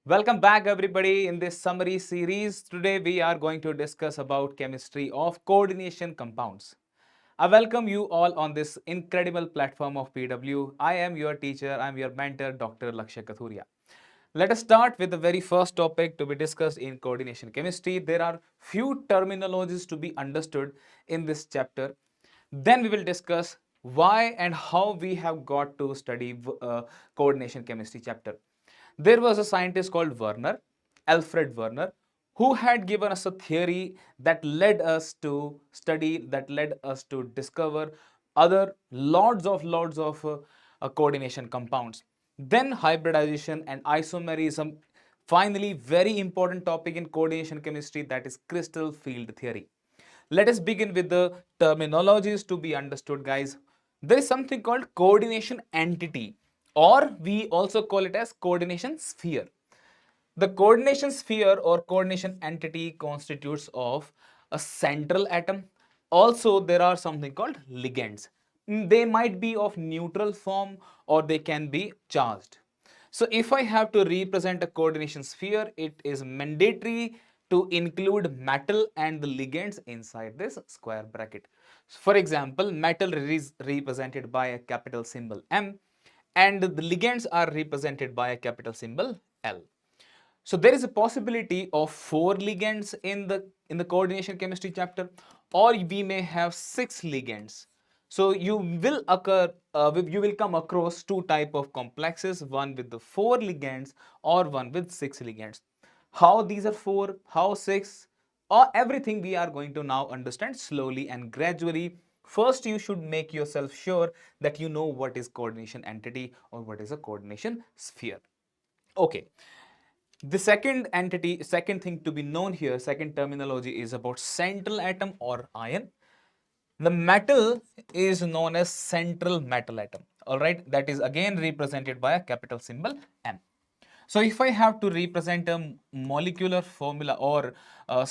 Welcome back everybody in this summary series. Today we are going to discuss about chemistry of coordination compounds. I welcome you all on this incredible platform of PW. I am your teacher, I am your mentor Dr. 𝐒𝐿𝐶𝐄𝐈𝐄𝐶. Let us start with the very first topic to be discussed in coordination chemistry. There are few terminologies to be understood in this chapter. Then we will discuss why and how we have got to study coordination chemistry chapter. There was a scientist called Alfred Werner, who had given us a theory that led us to study, that led us to discover other lots of coordination compounds. Then hybridization and isomerism. Finally, very important topic in coordination chemistry, that is crystal field theory. Let us begin with the terminologies to be understood, guys. There is something called coordination entity, or we also call it as coordination sphere. The coordination sphere or coordination entity constitutes of a central atom. Also, there are something called ligands. They might be of neutral form or they can be charged. So if I have to represent a coordination sphere, it is mandatory to include metal and the ligands inside this square bracket. For example, metal is represented by a capital symbol M and the ligands are represented by a capital symbol L. So there is a possibility of 4 ligands in the coordination chemistry chapter, or we may have 6 ligands. So you will come across two type of complexes, one with the 4 ligands or one with 6 ligands. How these are 4, how 6, or everything we are going to now understand slowly and gradually. First, you should make yourself sure that you know what is coordination entity or what is a coordination sphere. Okay. The second thing to be known here, second terminology is about central atom or ion. The metal is known as central metal atom. All right, that is again represented by a capital symbol M. So if I have to represent a molecular formula or a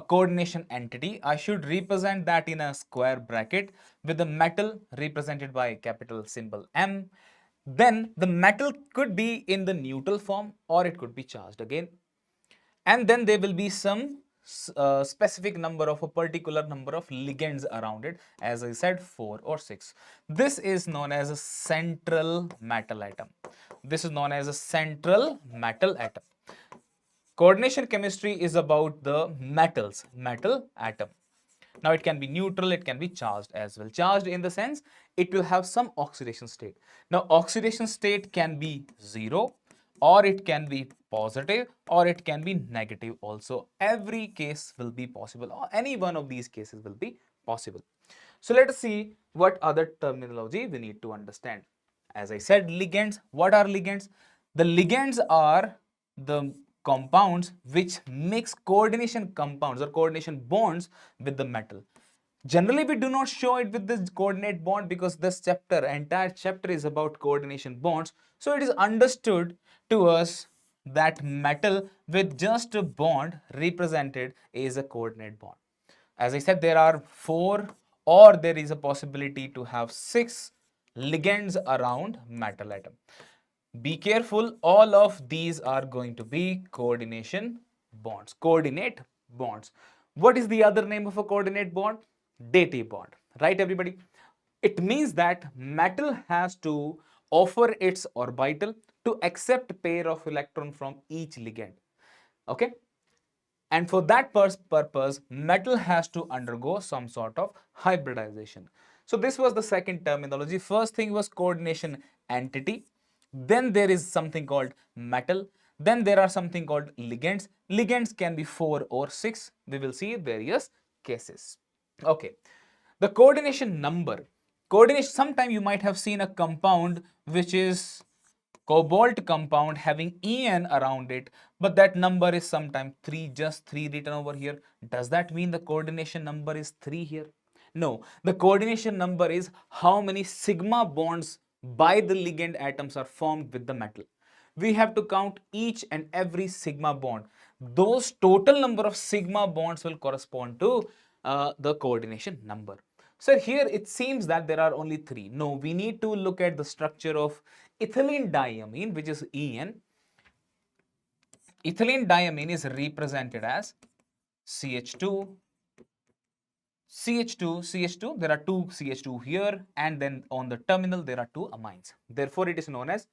coordination entity, I should represent that in a square bracket with the metal represented by a capital symbol M. Then the metal could be in the neutral form or it could be charged again. And then there will be some specific number of a particular number of ligands around it, as I said 4 or 6. This is known as a central metal atom. This is known as a central metal atom. Coordination chemistry is about the metal atom. Now it can be neutral, it can be charged as well. Charged in the sense it will have some oxidation state. Now oxidation state can be 0 or it can be positive or it can be negative also. Every case will be possible or any one of these cases will be possible. So let us see what other terminology we need to understand. As I said, ligands. What are ligands? The ligands are the compounds which mix coordination compounds or coordination bonds with the metal. Generally, we do not show it with this coordinate bond because this entire chapter is about coordination bonds. So it is understood to us that metal with just a bond represented is a coordinate bond. As I said, there are 4 or there is a possibility to have 6 ligands around metal atom. Be careful, all of these are going to be coordination bonds, coordinate bonds. What is the other name of a coordinate bond? Dative bond, right everybody? It means that metal has to offer its orbital to accept pair of electron from each ligand. Okay, and for that purpose, metal has to undergo some sort of hybridization. So this was the second terminology. First thing was coordination entity. Then there is something called metal. Then there are something called ligands. Ligands can be 4 or 6. We will see various cases. Okay. The coordination number. Coordination, sometime you might have seen a compound which is cobalt compound having En around it, but that number is sometimes 3, just 3 written over here. Does that mean the coordination number is 3 here? No, the coordination number is how many sigma bonds by the ligand atoms are formed with the metal. We have to count each and every sigma bond. Those total number of sigma bonds will correspond to the coordination number. So here it seems that there are only 3. No, we need to look at the structure of ethylene diamine, which is En. ethylene diamine is represented as CH2, CH2, CH2, there are two CH2 here, and then on the terminal there are two amines. Therefore, it is known as,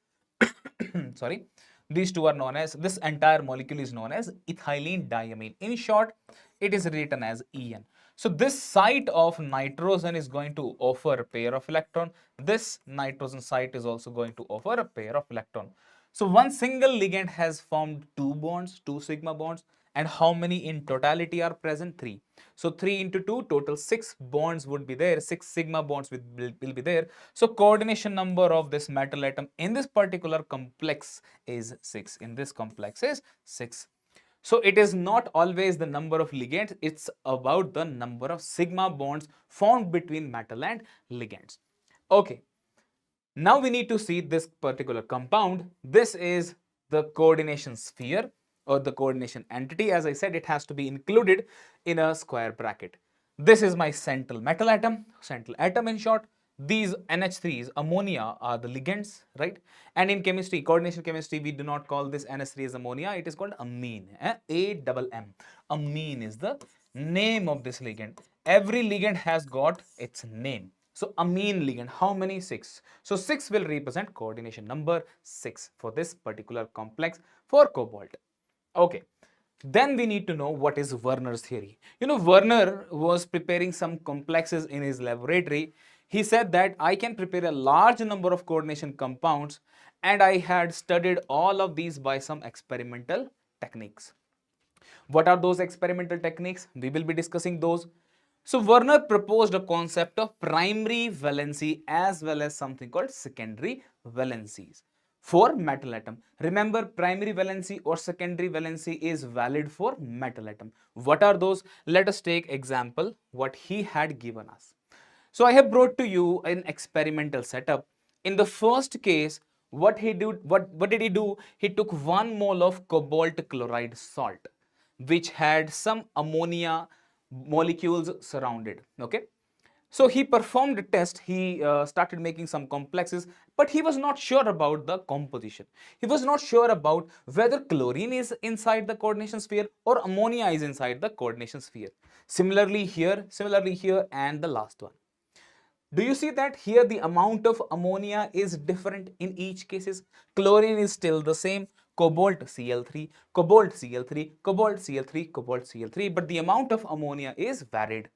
sorry, these two are known as, this entire molecule is known as ethylene diamine. In short, it is written as EN. So this site of nitrogen is going to offer a pair of electron. This nitrogen site is also going to offer a pair of electron. So one single ligand has formed two bonds, two sigma bonds, and how many in totality are present? 3. So 3 into 2, total 6 bonds would be there, 6 sigma bonds will be there. So coordination number of this metal atom in this particular complex is 6. In this complex is 6. So it is not always the number of ligands, it's about the number of sigma bonds formed between metal and ligands. Okay. Now we need to see this particular compound. This is the coordination sphere or the coordination entity. As I said, it has to be included in a square bracket. This is my central metal atom, central atom in short. These NH3s, ammonia, are the ligands, right? And in chemistry, coordination chemistry, we do not call this NH3 as ammonia. It is called amine, A-double-M. Amine is the name of this ligand. Every ligand has got its name. So amine ligand, how many? 6. So 6 will represent coordination number 6 for this particular complex for cobalt. Okay. Then we need to know what is Werner's theory. Werner was preparing some complexes in his laboratory. He said that I can prepare a large number of coordination compounds, and I had studied all of these by some experimental techniques. What are those experimental techniques? We will be discussing those. So Werner proposed a concept of primary valency as well as something called secondary valencies for metal atom. Remember, primary valency or secondary valency is valid for metal atom. What are those? Let us take example what he had given us. So I have brought to you an experimental setup. In the first case, what did he do? He took 1 mole of cobalt chloride salt, which had some ammonia molecules surrounded. Okay. So he performed a test, he started making some complexes, but he was not sure about the composition. He was not sure about whether chlorine is inside the coordination sphere or ammonia is inside the coordination sphere. Similarly here, and the last one. Do you see that here the amount of ammonia is different in each cases? Chlorine is still the same, cobalt Cl3, cobalt Cl3, cobalt Cl3, cobalt Cl3, but the amount of ammonia is varied.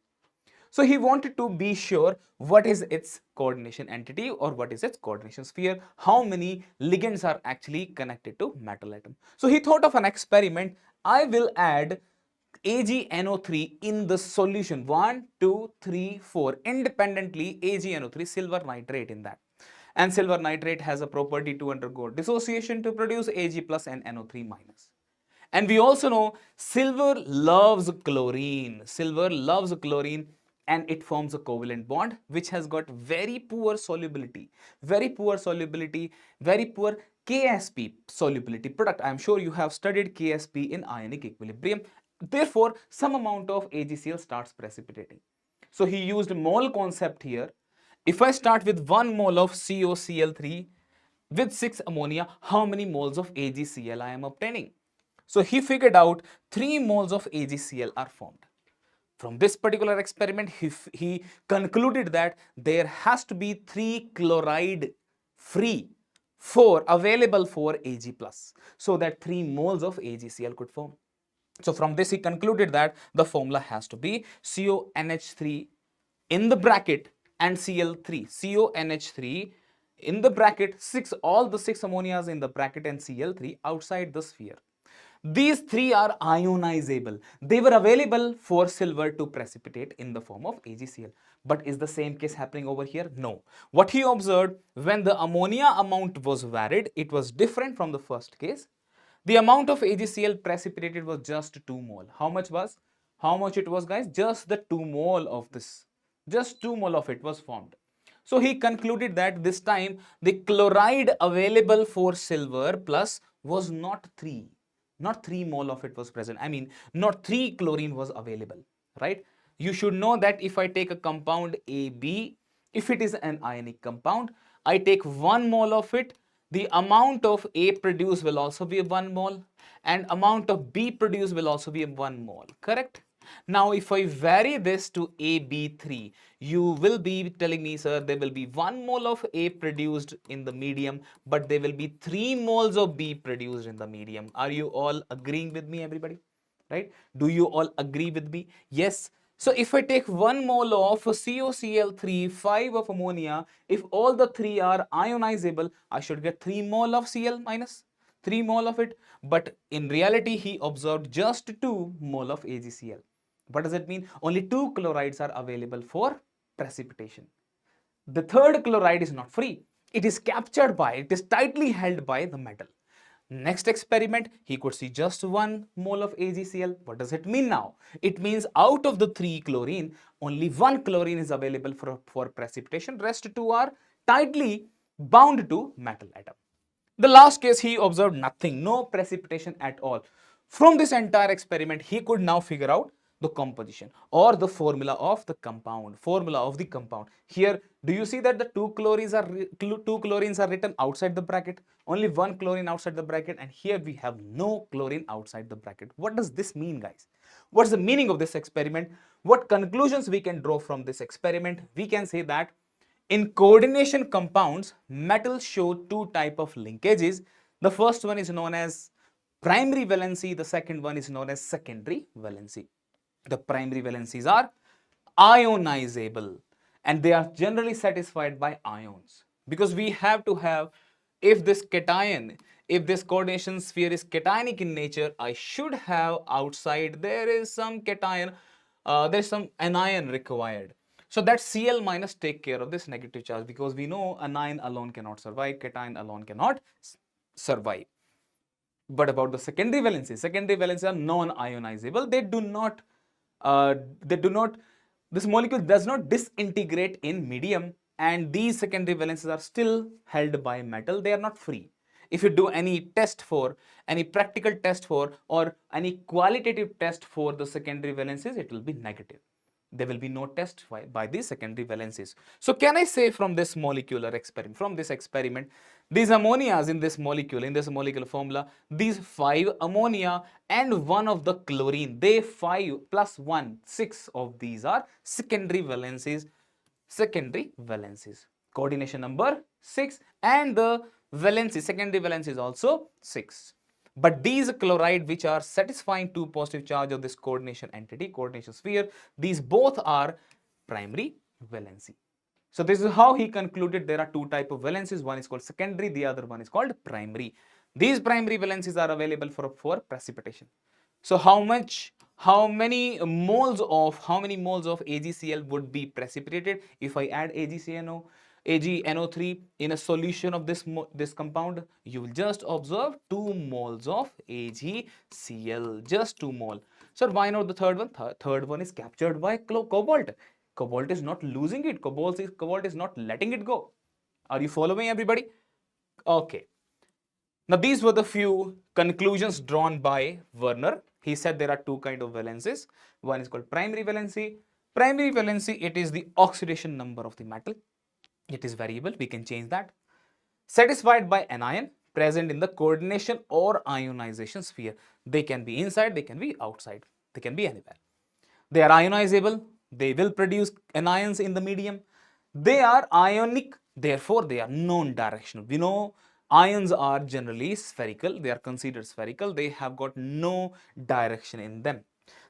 So he wanted to be sure what is its coordination entity or what is its coordination sphere, how many ligands are actually connected to metal atom. So he thought of an experiment. I will add AgNO3 in the solution 1, 2, 3, 4 independently, AgNO3, silver nitrate in that. And silver nitrate has a property to undergo dissociation to produce Ag plus and NO3 minus. And we also know silver loves chlorine. Silver loves chlorine and it forms a covalent bond which has got very poor solubility, very poor Ksp solubility product. I am sure you have studied Ksp in ionic equilibrium. Therefore, some amount of AgCl starts precipitating. So he used mole concept here. If I start with 1 mole of COCl3 with 6 ammonia, how many moles of AgCl I am obtaining? So he figured out 3 moles of AgCl are formed. From this particular experiment, he concluded that there has to be 3 chloride free available for Ag plus, so that 3 moles of AgCl could form. So from this he concluded that the formula has to be CONH3 in the bracket and Cl3, CONH3 in the bracket, all the 6 ammonias in the bracket and Cl3 outside the sphere. These 3 are ionizable. They were available for silver to precipitate in the form of AgCl. But is the same case happening over here? No. What he observed, when the ammonia amount was varied, it was different from the first case. The amount of AgCl precipitated was just 2 mole. How much it was, guys? Just the 2 mole of this. Just 2 mole of it was formed. So he concluded that this time the chloride available for silver plus was not 3. Not 3 mole of it was present. I mean, not 3 chlorine was available, right? You should know that if I take a compound AB, if it is an ionic compound, I take 1 mole of it, the amount of A produced will also be 1 mole and amount of B produced will also be 1 mole, correct? Now, if I vary this to AB3, you will be telling me, sir, there will be 1 mole of A produced in the medium, but there will be 3 moles of B produced in the medium. Are you all agreeing with me, everybody? Right? Do you all agree with me? Yes. So if I take 1 mole of COCl3, 5 of ammonia, if all the 3 are ionizable, I should get 3 mole of Cl minus, 3 mole of it. But in reality, he observed just 2 mole of AgCl. What does it mean? Only 2 chlorides are available for precipitation. The third chloride is not free. It is captured by, it is tightly held by the metal. Next experiment, he could see just 1 mole of AgCl. What does it mean now? It means out of the 3 chlorine, only 1 chlorine is available for precipitation. Rest 2 are tightly bound to metal atom. The last case, he observed nothing, no precipitation at all. From this entire experiment, he could now figure out the composition or the formula of the compound. Here, do you see that the two chlorines are written outside the bracket? Only 1 chlorine outside the bracket, and here we have no chlorine outside the bracket. What does this mean, guys? What's the meaning of this experiment? What conclusions we can draw from this experiment? We can say that in coordination compounds, metals show two types of linkages. The first one is known as primary valency, the second one is known as secondary valency. The primary valencies are ionizable and they are generally satisfied by ions, because we have to have, if this cation, if this coordination sphere is cationic in nature, I should have outside there is some cation, there's some anion required. So that Cl minus take care of this negative charge, because we know anion alone cannot survive, cation alone cannot survive. But about the secondary valencies are non-ionizable. This molecule does not disintegrate in medium, and these secondary valencies are still held by metal. They are not free. If you do any practical test for, or any qualitative test for the secondary valencies, it will be negative. There will be no test by the secondary valencies. So can I say from this experiment, these ammonias in this molecular formula, these 5 ammonia and 1 of the chlorine, they 5 plus 1, 6 of these are secondary valencies. Coordination number 6, and the secondary valence is also 6. But these chloride which are satisfying 2 positive charge of this coordination sphere, these both are primary valency. So this is how he concluded there are 2 types of valencies. One is called secondary, the other one is called primary. These primary valencies are available for precipitation. So how many moles of AgCl would be precipitated if I add AgNO3 in a solution of this compound? You will just observe 2 moles of AgCl, just 2 mole. Sir, why not the third one? Third one is captured by cobalt. Cobalt is not losing it. Cobalt is not letting it go. Are you following, everybody? Okay. Now, these were the few conclusions drawn by Werner. He said there are 2 kinds of valencies. One is called primary valency. Primary valency, it is the oxidation number of the metal. It is variable, we can change that. Satisfied by anion present in the coordination or ionization sphere. They can be inside, they can be outside, they can be anywhere. They are ionizable, they will produce anions in the medium. They are ionic, therefore they are non-directional. We know ions are generally spherical, they are considered spherical, they have got no direction in them.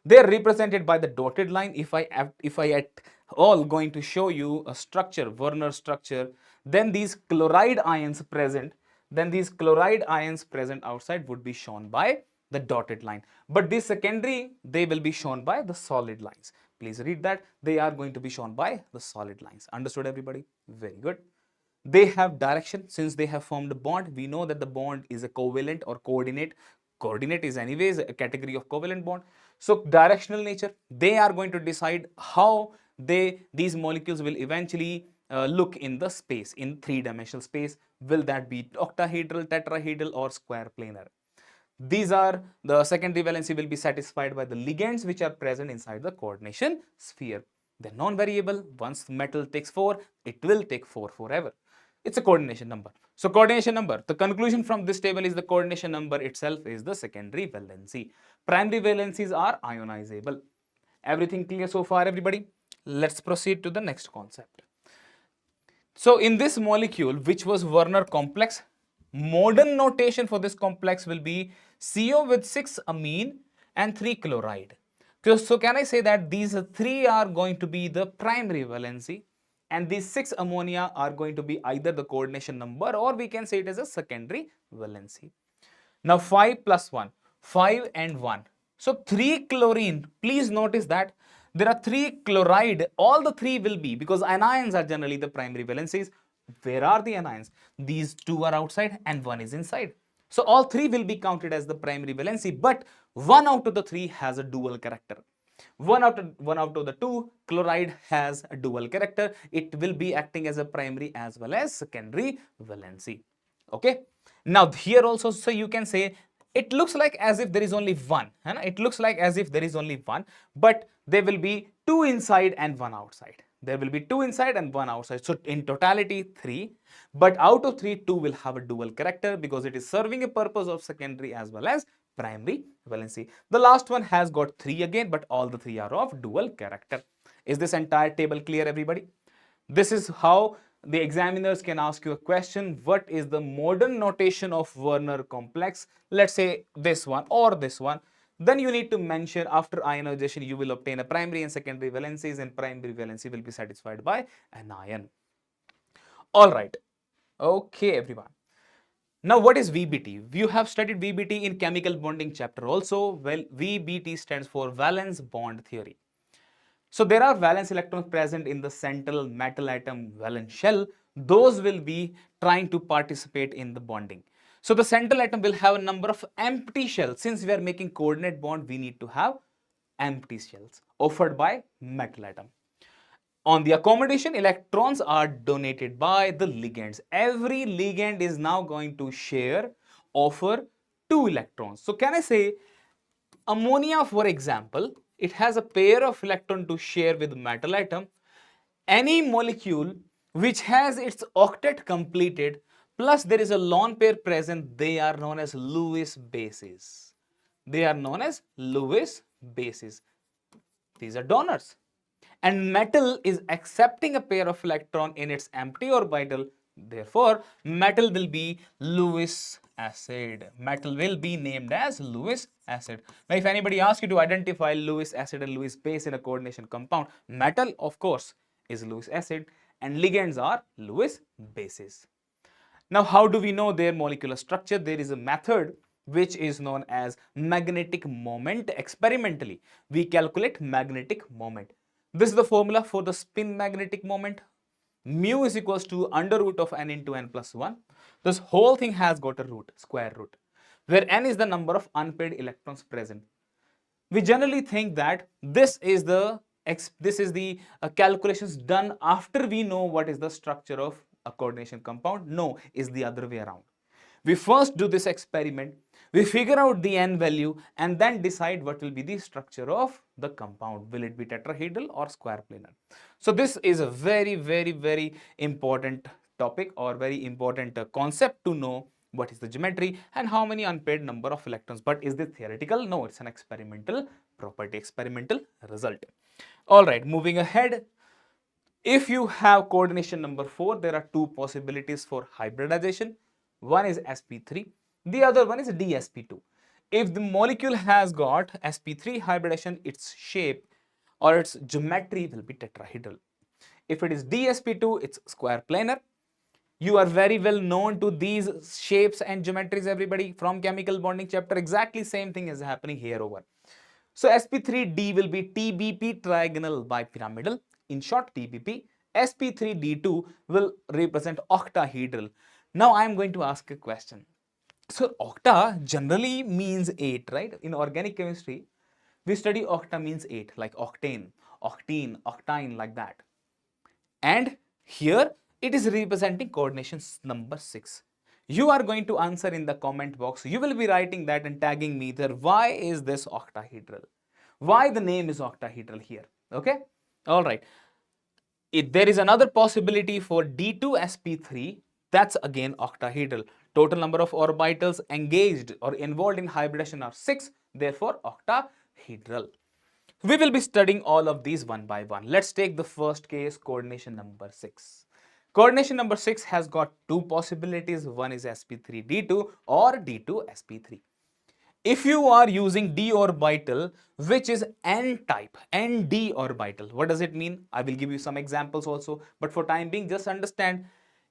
They are represented by the dotted line. If I at all going to show you a structure, Werner structure, then these chloride ions present outside would be shown by the dotted line. But this secondary, they will be shown by the solid lines. Please read that. They are going to be shown by the solid lines. Understood, everybody? Very good. They have direction. Since they have formed a bond, we know that the bond is a covalent or coordinate. Coordinate is anyways a category of covalent bond. So directional nature, they are going to decide how these molecules will eventually look in the space, in 3-dimensional space. Will that be octahedral, tetrahedral, or square planar? These are the secondary valency will be satisfied by the ligands which are present inside the coordination sphere. They're non-variable. Once metal takes 4, it will take 4 forever. It's a coordination number. So coordination number, the conclusion from this table is the coordination number itself is the secondary valency. Primary valencies are ionizable. Everything clear so far, everybody? Let's proceed to the next concept. So in this molecule, which was Werner complex, modern notation for this complex will be CO with 6 amine and 3 chloride. So can I say that these 3 are going to be the primary valency and these 6 ammonia are going to be either the coordination number or we can say it as a secondary valency. Now 5 plus 1, 5 and 1. So 3 chlorine, please notice that there are 3 chloride, all the 3 will be, because anions are generally the primary valencies. Where are the anions? These 2 are outside and 1 is inside. So all 3 will be counted as the primary valency, but 1 out of the 3 has a dual character. One out of the 2 chloride has a dual character. It will be acting as a primary as well as secondary valency. Okay. Now here also, so you can say it looks like as if there is only one. It looks like as if there is only one, but there will be 2 inside and 1 outside. There will be 2 inside and 1 outside. So in totality 3, but out of 3, 2 will have a dual character because it is serving a purpose of secondary as well as primary valency. The last one has got 3 again, but all the 3 are of dual character. Is this entire table clear, everybody? This is how the examiners can ask you a question. What is the modern notation of Werner complex? Let's say this one or this one. Then you need to mention after ionization you will obtain a primary and secondary valencies, and primary valency will be satisfied by an ion. All right. Okay, everyone. Now, what is VBT? You have studied VBT in chemical bonding chapter also. Well, VBT stands for valence bond theory. So there are valence electrons present in the central metal atom valence shell. Those will be trying to participate in the bonding. So the central atom will have a number of empty shells. Since we are making coordinate bond, we need to have empty shells offered by metal atom. On the accommodation, electrons are donated by the ligands. Every ligand is now going to offer 2 electrons. So can I say ammonia, for example, it has a pair of electron to share with metal atom. Any molecule which has its octet completed plus there is a lone pair present, they are known as Lewis bases. They are known as Lewis bases. These are donors. And metal is accepting a pair of electron in its empty orbital. Therefore, metal will be Lewis acid. Metal will be named as Lewis acid. Now, if anybody asks you to identify Lewis acid and Lewis base in a coordination compound, metal, of course, is Lewis acid and ligands are Lewis bases. Now, how do we know their molecular structure? There is a method which is known as magnetic moment. Experimentally, we calculate magnetic moment. This is the formula for the spin magnetic moment. Mu is equals to under root of n into n plus 1. This whole thing has got a root, square root, where n is the number of unpaired electrons present. We generally think that this is the calculations done after we know what is the structure of a coordination compound. No, is the other way around. We first do this experiment, we figure out the n value and then decide what will be the structure of the compound. Will it be tetrahedral or square planar? So this is a very important topic or very important concept to know what is the geometry and how many unpaired number of electrons. But is this theoretical? No, it's an experimental property, experimental result. All right, moving ahead. If you have coordination number 4, there are 2 possibilities for hybridization. One is sp3, the other one is dsp2. If the molecule has got sp3 hybridization, its shape or its geometry will be tetrahedral. If it is dsp2, it's square planar. You are very well known to these shapes and geometries, everybody, from chemical bonding chapter. Exactly same thing is happening here over. So sp3d will be tbp, trigonal bipyramidal. In short, TBP. sp3d2 will represent octahedral. Now I am going to ask a question. So octa generally means 8, right? In organic chemistry, we study octa means 8, like octane, octene, octine, like that. And here it is representing coordination number 6. You are going to answer in the comment box. You will be writing that and tagging me there. Why is this octahedral? Why the name is octahedral here? Okay. All right. There is another possibility for D2sp3 That's again octahedral. Total number of orbitals engaged or involved in hybridization are 6, therefore octahedral. We will be studying all of these one by one. Let's take the first case, coordination number 6. Coordination number 6 has got two possibilities. One is sp3d2 or d2sp3. If you are using d orbital which is n type, nd orbital, what does it mean? I will give you some examples also, but for time being just understand,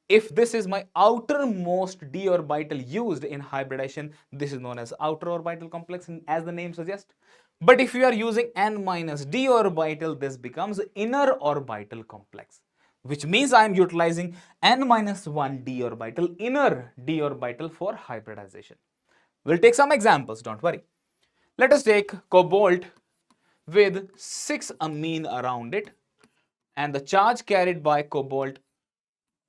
if this is my outermost d orbital used in hybridization, this is known as outer orbital complex as the name suggests. But if you are using n minus d orbital, this becomes inner orbital complex, which means I am utilizing n minus 1 d orbital, inner d orbital for hybridization. We'll take some examples, don't worry. Let us take cobalt with 6 amine around it, and the charge carried by cobalt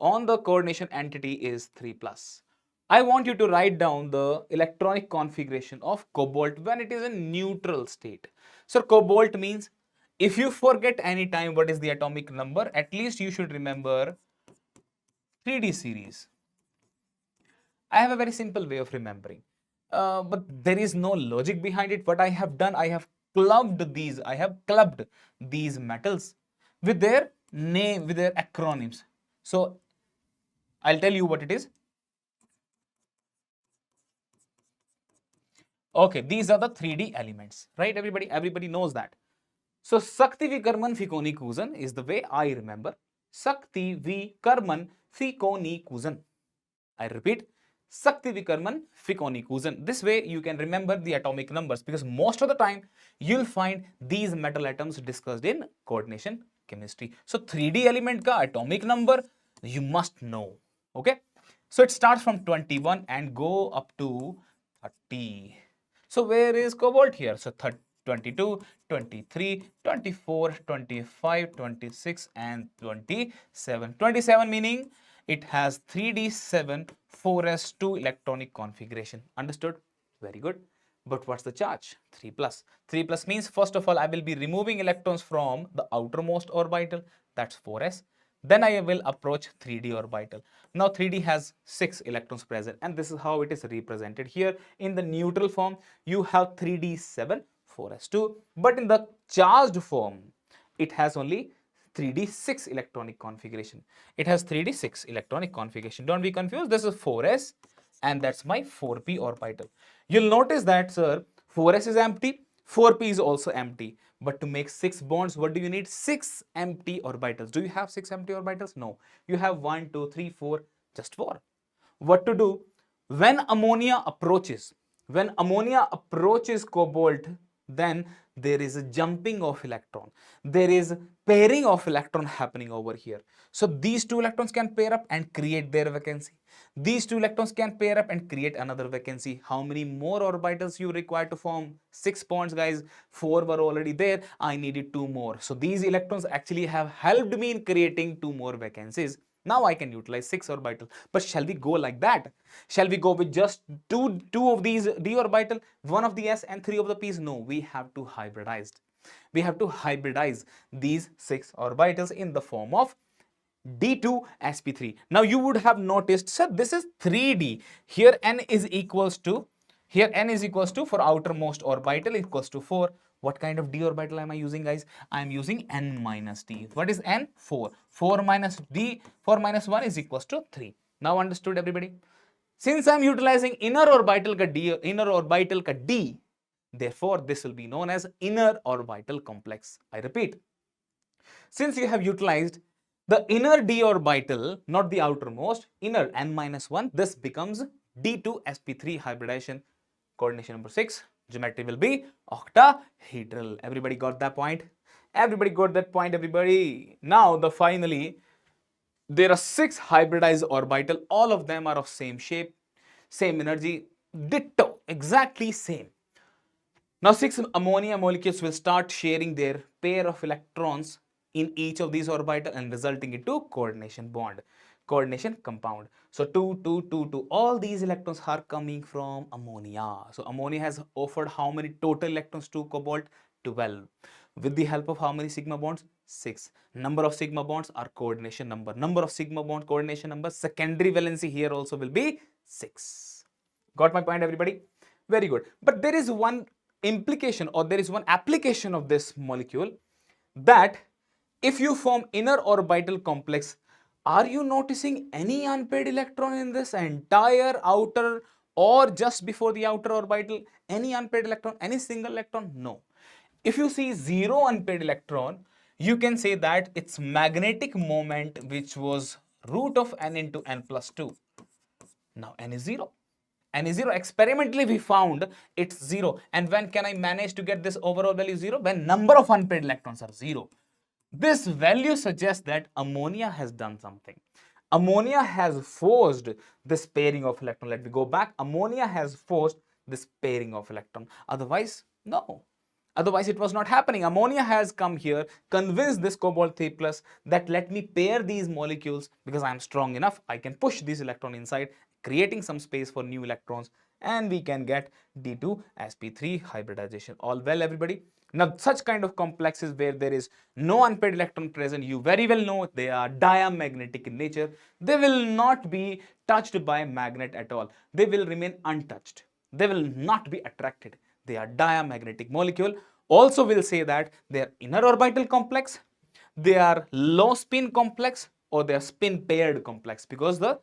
on the coordination entity is 3 plus. I want you to write down the electronic configuration of cobalt when it is in neutral state. So cobalt means, if you forget any time what is the atomic number, at least you should remember 3D series. I have a very simple way of remembering, but there is no logic behind it. What I have done, I have clubbed these metals with their name, with their acronyms. So I'll tell you what it is. Okay, these are the 3D elements, right? Everybody knows that. So 𝐒𝐶𝐈𝐒𝐃𝐈𝐒 is the way I remember. 𝐒𝐶𝐈𝐒𝐃𝐈𝐒. I repeat, 𝐒𝐶𝐈𝐒𝐃𝐈𝐒. This way you can remember the atomic numbers, because most of the time you'll find these metal atoms discussed in coordination chemistry. So 3D element ka atomic number you must know. Okay. So it starts from 21 and go up to 30. So where is cobalt here? So 22, 23, 24, 25, 26 and 27. 27 meaning it has 3d7 4s2 electronic configuration. Understood? Very good. But what's the charge? 3 plus. 3 plus means, first of all, I will be removing electrons from the outermost orbital. That's 4s. Then I will approach 3d orbital. Now 3d has 6 electrons present, and this is how it is represented here. In the neutral form, you have 3d7 4s2, but in the charged form, it has only 3d6 electronic configuration. It has 3d6 electronic configuration. Don't be confused. This is 4s, and that's my 4p orbital. You'll notice that, sir, 4s is empty, 4p is also empty. But to make 6 bonds, what do you need? 6 empty orbitals. Do you have 6 empty orbitals? No. You have 1, 2, 3, 4, just 4. What to do? When ammonia approaches cobalt, then there is a jumping of electron. There is pairing of electron happening over here. So these two electrons can pair up and create their vacancy. These two electrons can pair up and create another vacancy. How many more orbitals you require to form 6 bonds, guys? 4 were already there. I needed 2 more. So these electrons actually have helped me in creating 2 more vacancies. Now I can utilize 6 orbitals. But shall we go like that? Shall we go with just two of these d orbital, 1 of the s and 3 of the p's? No, we have to hybridize. We have to hybridize these 6 orbitals in the form of d2sp3. Now you would have noticed, sir, this is 3d. Here n is equals to, for outermost orbital equals to 4. What kind of d orbital am I using, guys? I am using n minus d. What is n? 4. 4 minus d, 4 minus 1 is equals to 3. Now understood, everybody? Since I am utilizing inner orbital ka d, therefore this will be known as inner orbital complex. I repeat, since you have utilized the inner d orbital, not the outermost, inner n minus 1, this becomes d2sp3 hybridization. Coordination number 6, geometry will be octahedral. Everybody got that point? Everybody got that point, everybody? Now, finally, there are 6 hybridized orbital. All of them are of same shape, same energy, ditto, exactly same. Now 6 ammonia molecules will start sharing their pair of electrons in each of these orbitals and resulting into coordination bond, coordination compound. So 2, 2, 2, 2, all these electrons are coming from ammonia. So ammonia has offered how many total electrons to cobalt? 12. With the help of how many sigma bonds? 6. Number of sigma bonds are coordination number. Number of sigma bond coordination number, secondary valency here also will be 6. Got my point, everybody? Very good. But there is one implication or there is one application of this molecule, that if you form inner orbital complex, are you noticing any unpaired electron in this entire outer or just before the outer orbital? Any unpaired electron, any single electron? No. If you see zero unpaired electron, you can say that its magnetic moment, which was root of n into n plus 2. Now n is 0. N is 0. Experimentally we found it's 0. And when can I manage to get this overall value 0? When number of unpaired electrons are 0. This value suggests that ammonia has done something. Ammonia has forced this pairing of electron. Let me go back. Ammonia has forced this pairing of electron. Otherwise, no. Otherwise, it was not happening. Ammonia has come here, convinced this cobalt 3 plus that let me pair these molecules because I am strong enough. I can push these electrons inside, creating some space for new electrons, and we can get D2sp3 hybridization. All well, everybody? Now, such kind of complexes where there is no unpaired electron present, you very well know they are diamagnetic in nature. They will not be touched by magnet at all. They will remain untouched. They will not be attracted. They are diamagnetic molecule. Also, we'll say that they are inner orbital complex, they are low spin complex, or they are spin paired complex because the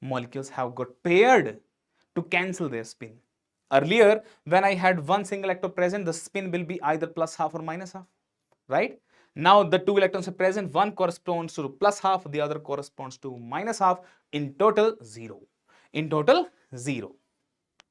molecules have got paired to cancel their spin. Earlier, when I had one single electron present, the spin will be either plus half or minus half, right? Now the two electrons are present, one corresponds to plus half, the other corresponds to minus half. In total, 0. In total, 0.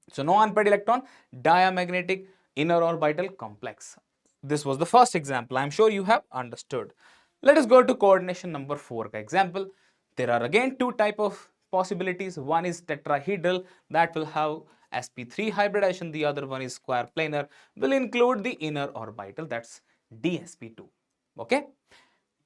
So no unpaired electron, diamagnetic inner orbital complex. This was the first example. I am sure you have understood. Let us go to coordination number 4 example. There are again two type of possibilities. One is tetrahedral, that will have sp3 hybridization. The other one is square planar, will include the inner orbital, that's dsp2. Okay.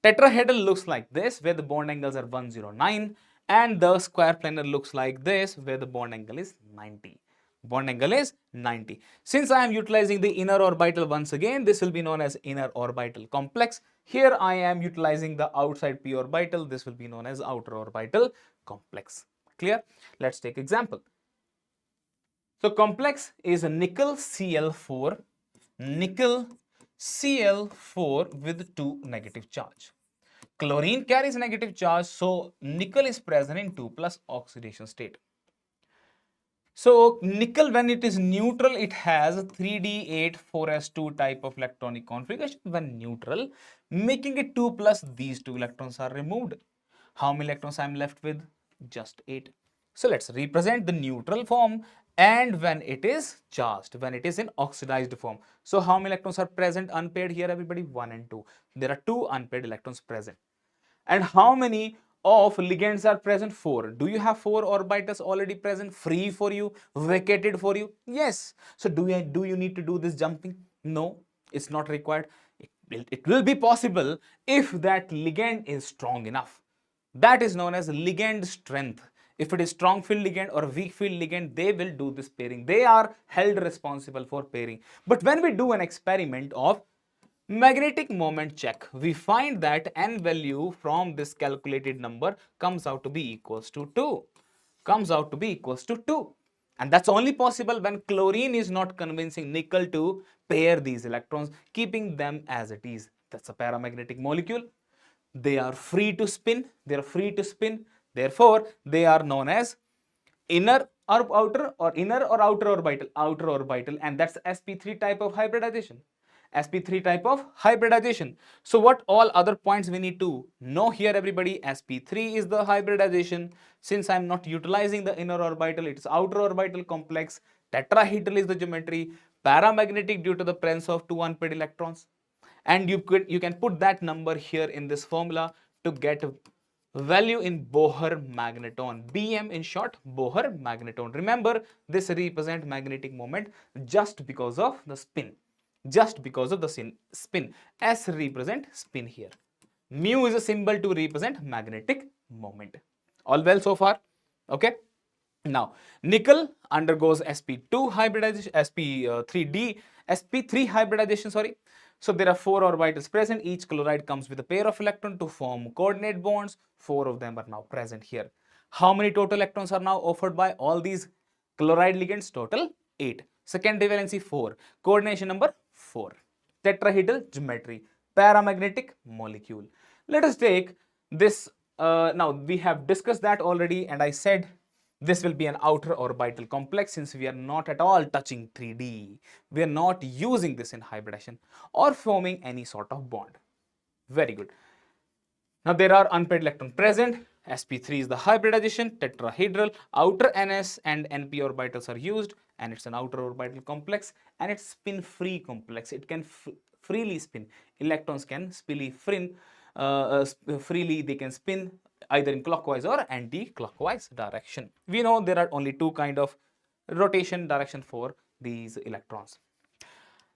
Tetrahedral looks like this, where the bond angles are 109, and the square planar looks like this, where the bond angle is 90. Bond angle is 90. Since I am utilizing the inner orbital once again, this will be known as inner orbital complex. Here I am utilizing the outside p orbital. This will be known as outer orbital complex. Clear? Let's take example. So complex is a nickel Cl4, nickel Cl4 with 2 negative charge. Chlorine carries negative charge, so nickel is present in 2 plus oxidation state. So nickel, when it is neutral, it has 3d8 4s2 type of electronic configuration when neutral, making it 2 plus. These two electrons are removed. How many electrons I am left with? Just 8. So let's represent the neutral form, and when it is charged, when it is in oxidized form. So how many electrons are present unpaired here, everybody? 1 and 2. There are 2 unpaired electrons present. And how many of ligands are present? 4. Do you have 4 orbitals already present, free for you, vacated for you? Yes. So do you need to do this jumping? No, it's not required. It will be possible if that ligand is strong enough. That is known as ligand strength. If it is strong field ligand or weak field ligand, they will do this pairing. They are held responsible for pairing. But when we do an experiment of magnetic moment check, we find that n value from this calculated number comes out to be equals to 2. Comes out to be equals to 2. And that's only possible when chlorine is not convincing nickel to pair these electrons, keeping them as it is. That's a paramagnetic molecule. They are free to spin. They are free to spin. Therefore, they are known as inner or outer, or inner or outer orbital, outer orbital, and that's sp3 type of hybridization. sp3 type of hybridization. So what all other points we need to know here, everybody? sp3 is the hybridization. Since I'm not utilizing the inner orbital, it is outer orbital complex. Tetrahedral is the geometry. Paramagnetic due to the presence of 2 unpaired electrons. And you can put that number here in this formula to get value in Bohr magneton. BM in short, Bohr magneton. Remember, this represents magnetic moment just because of the spin. Just because of the spin. S represent spin here. Mu is a symbol to represent magnetic moment. All well so far? Okay. Now, nickel undergoes sp2 hybridization, sp3d, sp3 hybridization, sorry. So there are 4 orbitals present. Each chloride comes with a pair of electrons to form coordinate bonds. 4 of them are now present here. How many total electrons are now offered by all these chloride ligands? Total 8. Secondary valency 4. Coordination number 4. Tetrahedral geometry. Paramagnetic molecule. Let us take this. Now we have discussed that already, and I said this will be an outer orbital complex since we are not at all touching 3D. We are not using this in hybridization or forming any sort of bond. Very good. Now there are unpaired electrons present. sp3 is the hybridization, tetrahedral, outer ns and np orbitals are used, and it's an outer orbital complex, and it's spin free complex. It can freely spin. Electrons can freely they can spin either in clockwise or anti-clockwise direction. We know there are only two kind of rotation direction for these electrons.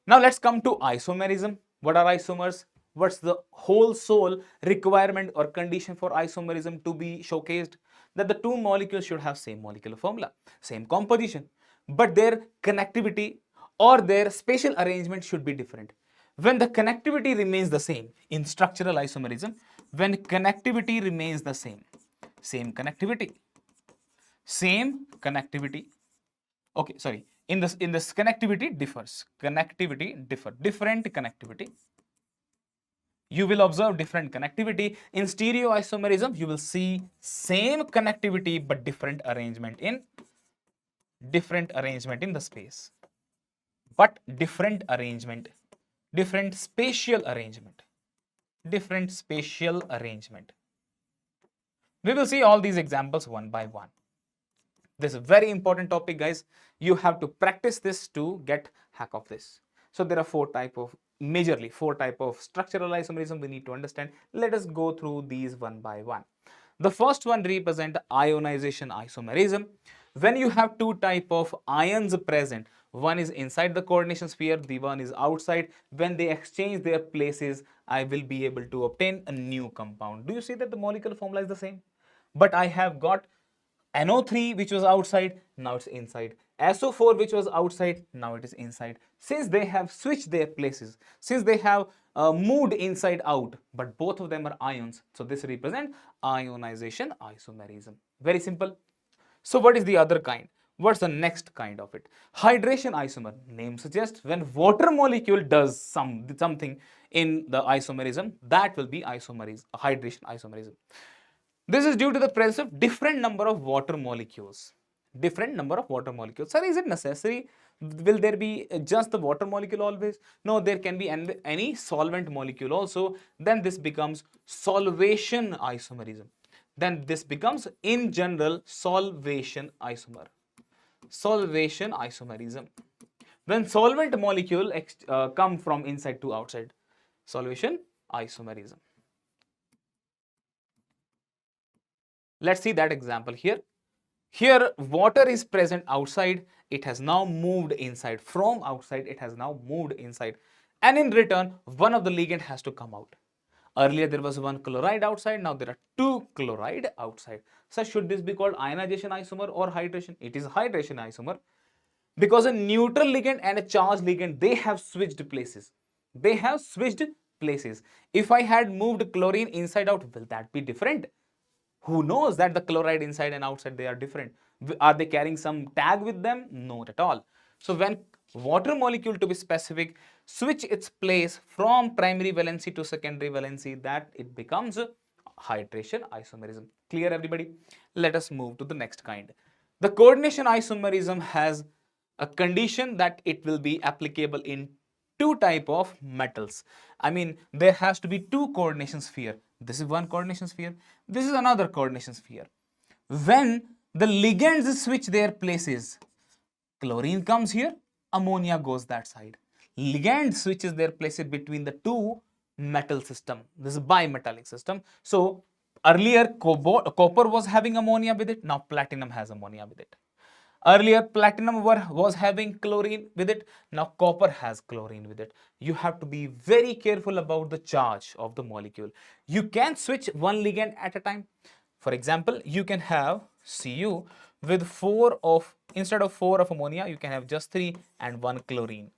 Now let's come to isomerism. What are isomers? What's the whole sole requirement or condition for isomerism to be showcased? That the two molecules should have same molecular formula, same composition, but their connectivity or their spatial arrangement should be different. When the connectivity remains the same in structural isomerism, when connectivity remains the same, same connectivity, okay, sorry, in this connectivity differs, different connectivity. You will observe different connectivity. In stereoisomerism, you will see same connectivity but different arrangement in the space, but different arrangement, different spatial arrangement. We will see all these examples one by one. This is a very important topic, guys. You have to practice this to get hack of this. So there are majorly four type of structural isomerism we need to understand. Let us go through these one by one. The first one represent ionization isomerism. When you have two type of ions present, one is inside the coordination sphere, the one is outside. When they exchange their places, I will be able to obtain a new compound. Do you see that the molecular formula is the same? But I have got NO3 which was outside, now it's inside. SO4 which was outside, now it is inside. Since they have switched their places, since they have moved inside out, but both of them are ions, so this represents ionization isomerism. Very simple. So what is the other kind? What's the next kind of it? Hydration isomer. Name suggests when water molecule does something in the isomerism, that will be hydration isomerism. This is due to the presence of different number of water molecules. Sir, is it necessary? Will there be just the water molecule always? No, there can be any solvent molecule also. Then this becomes solvation isomerism. Then this becomes, in general, solvation isomer. Solvation isomerism. When solvent molecule come from inside to outside. Solvation isomerism. Let's see that example here. Here water is present outside, it has now moved inside. From outside it has now moved inside, and in return one of the ligand has to come out. Earlier there was one chloride outside, now there are two chloride outside. So should this be called ionization isomer or hydration? It is hydration isomer, because a neutral ligand and a charged ligand, they have switched places. If I had moved chlorine inside out, will that be different? Who knows that the chloride inside and outside, they are different? Are they carrying some tag with them? Not at all. So when water molecule, to be specific, switch its place from primary valency to secondary valency, that it becomes hydration isomerism. Clear, everybody? Let us move to the next kind. The coordination isomerism has a condition that it will be applicable in two type of metals. I mean, there has to be two coordination sphere. This is one coordination sphere. This is another coordination sphere. When the ligands switch their places, chlorine comes here, ammonia goes that side. Ligand switches their places between the two metal system. This is a bimetallic system. So earlier copper was having ammonia with it. Now platinum has ammonia with it. Earlier platinum was having chlorine with it. Now copper has chlorine with it. You have to be very careful about the charge of the molecule. You can switch one ligand at a time. For example, you can have Cu with instead of 4 of ammonia, you can have just 3 and 1 chlorine.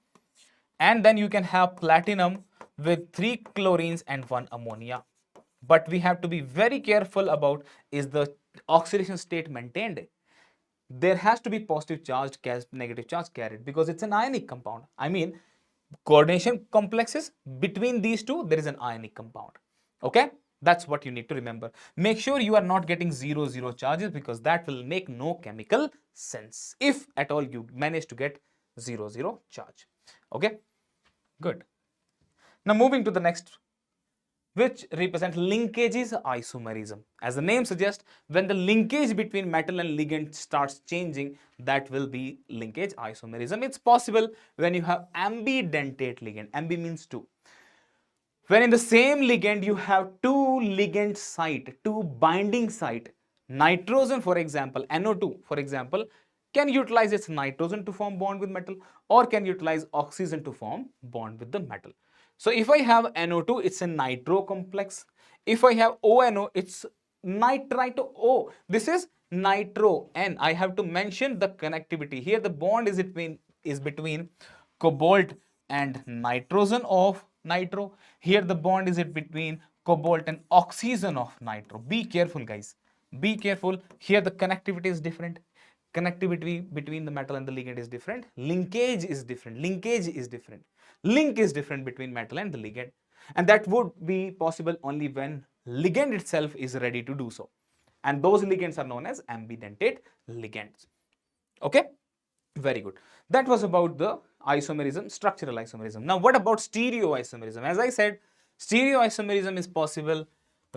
And then you can have platinum with 3 chlorines and 1 ammonia. But we have to be very careful about, is the oxidation state maintained? There has to be positive charge, negative charge carried, because it's an ionic compound. I mean, coordination complexes between these two, there is an ionic compound. Okay, that's what you need to remember. Make sure you are not getting 0 charges, because that will make no chemical sense if at all you manage to get 0 charge. Okay, good. Now moving to the next, which represent linkages isomerism. As the name suggests, when the linkage between metal and ligand starts changing, that will be linkage isomerism. It's possible when you have ambidentate ligand. Ambi means two. When in the same ligand you have two ligand site, two binding site, nitrogen for example, NO2 for example, can utilize its nitrogen to form bond with metal, or can utilize oxygen to form bond with the metal. So if I have NO2, it's a nitro complex. If I have ONO, it's nitrite O. This is nitro N. I have to mention the connectivity. Here the bond is between cobalt and nitrogen of nitro. Here the bond is between cobalt and oxygen of nitro. Be careful, guys. Be careful. Here the connectivity is different. Connectivity between the metal and the ligand is different. Linkage is different. Linkage is different. Link is different between metal and the ligand. And that would be possible only when ligand itself is ready to do so. And those ligands are known as ambidentate ligands. Okay? Very good. That was about the isomerism, structural isomerism. Now, what about stereoisomerism? As I said, stereoisomerism is possible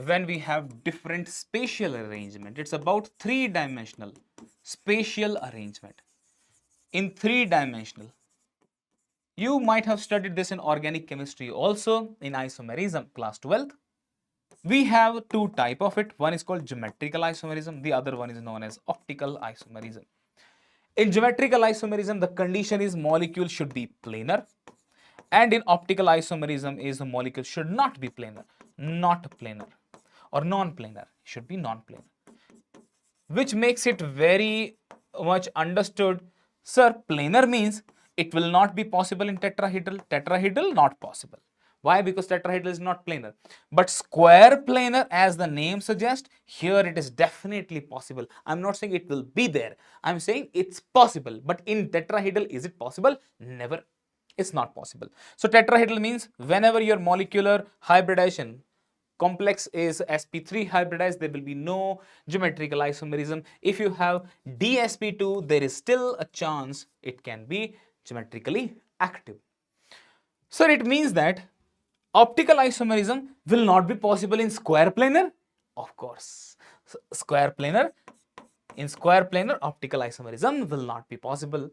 when we have different spatial arrangement. It's about three-dimensional spatial arrangement. In three-dimensional, you might have studied this in organic chemistry also, in isomerism, class 12th. We have two types of it. One is called geometrical isomerism. The other one is known as optical isomerism. In geometrical isomerism, the condition is molecule should be planar, and in optical isomerism is the molecule should not be planar, not planar, or non-planar, should be non-planar, which makes it very much understood. Sir, planar means it will not be possible in tetrahedral. Tetrahedral, not possible. Why? Because tetrahedral is not planar. But square planar, as the name suggests, here it is definitely possible. I'm not saying it will be there. I'm saying it's possible. But in tetrahedral, is it possible? Never. It's not possible. So tetrahedral means whenever your molecular hybridization complex is sp3 hybridized, there will be no geometrical isomerism. If you have dsp2, there is still a chance it can be geometrically active. So it means that optical isomerism will not be possible in square planar. Of course, square planar. In square planar, optical isomerism will not be possible.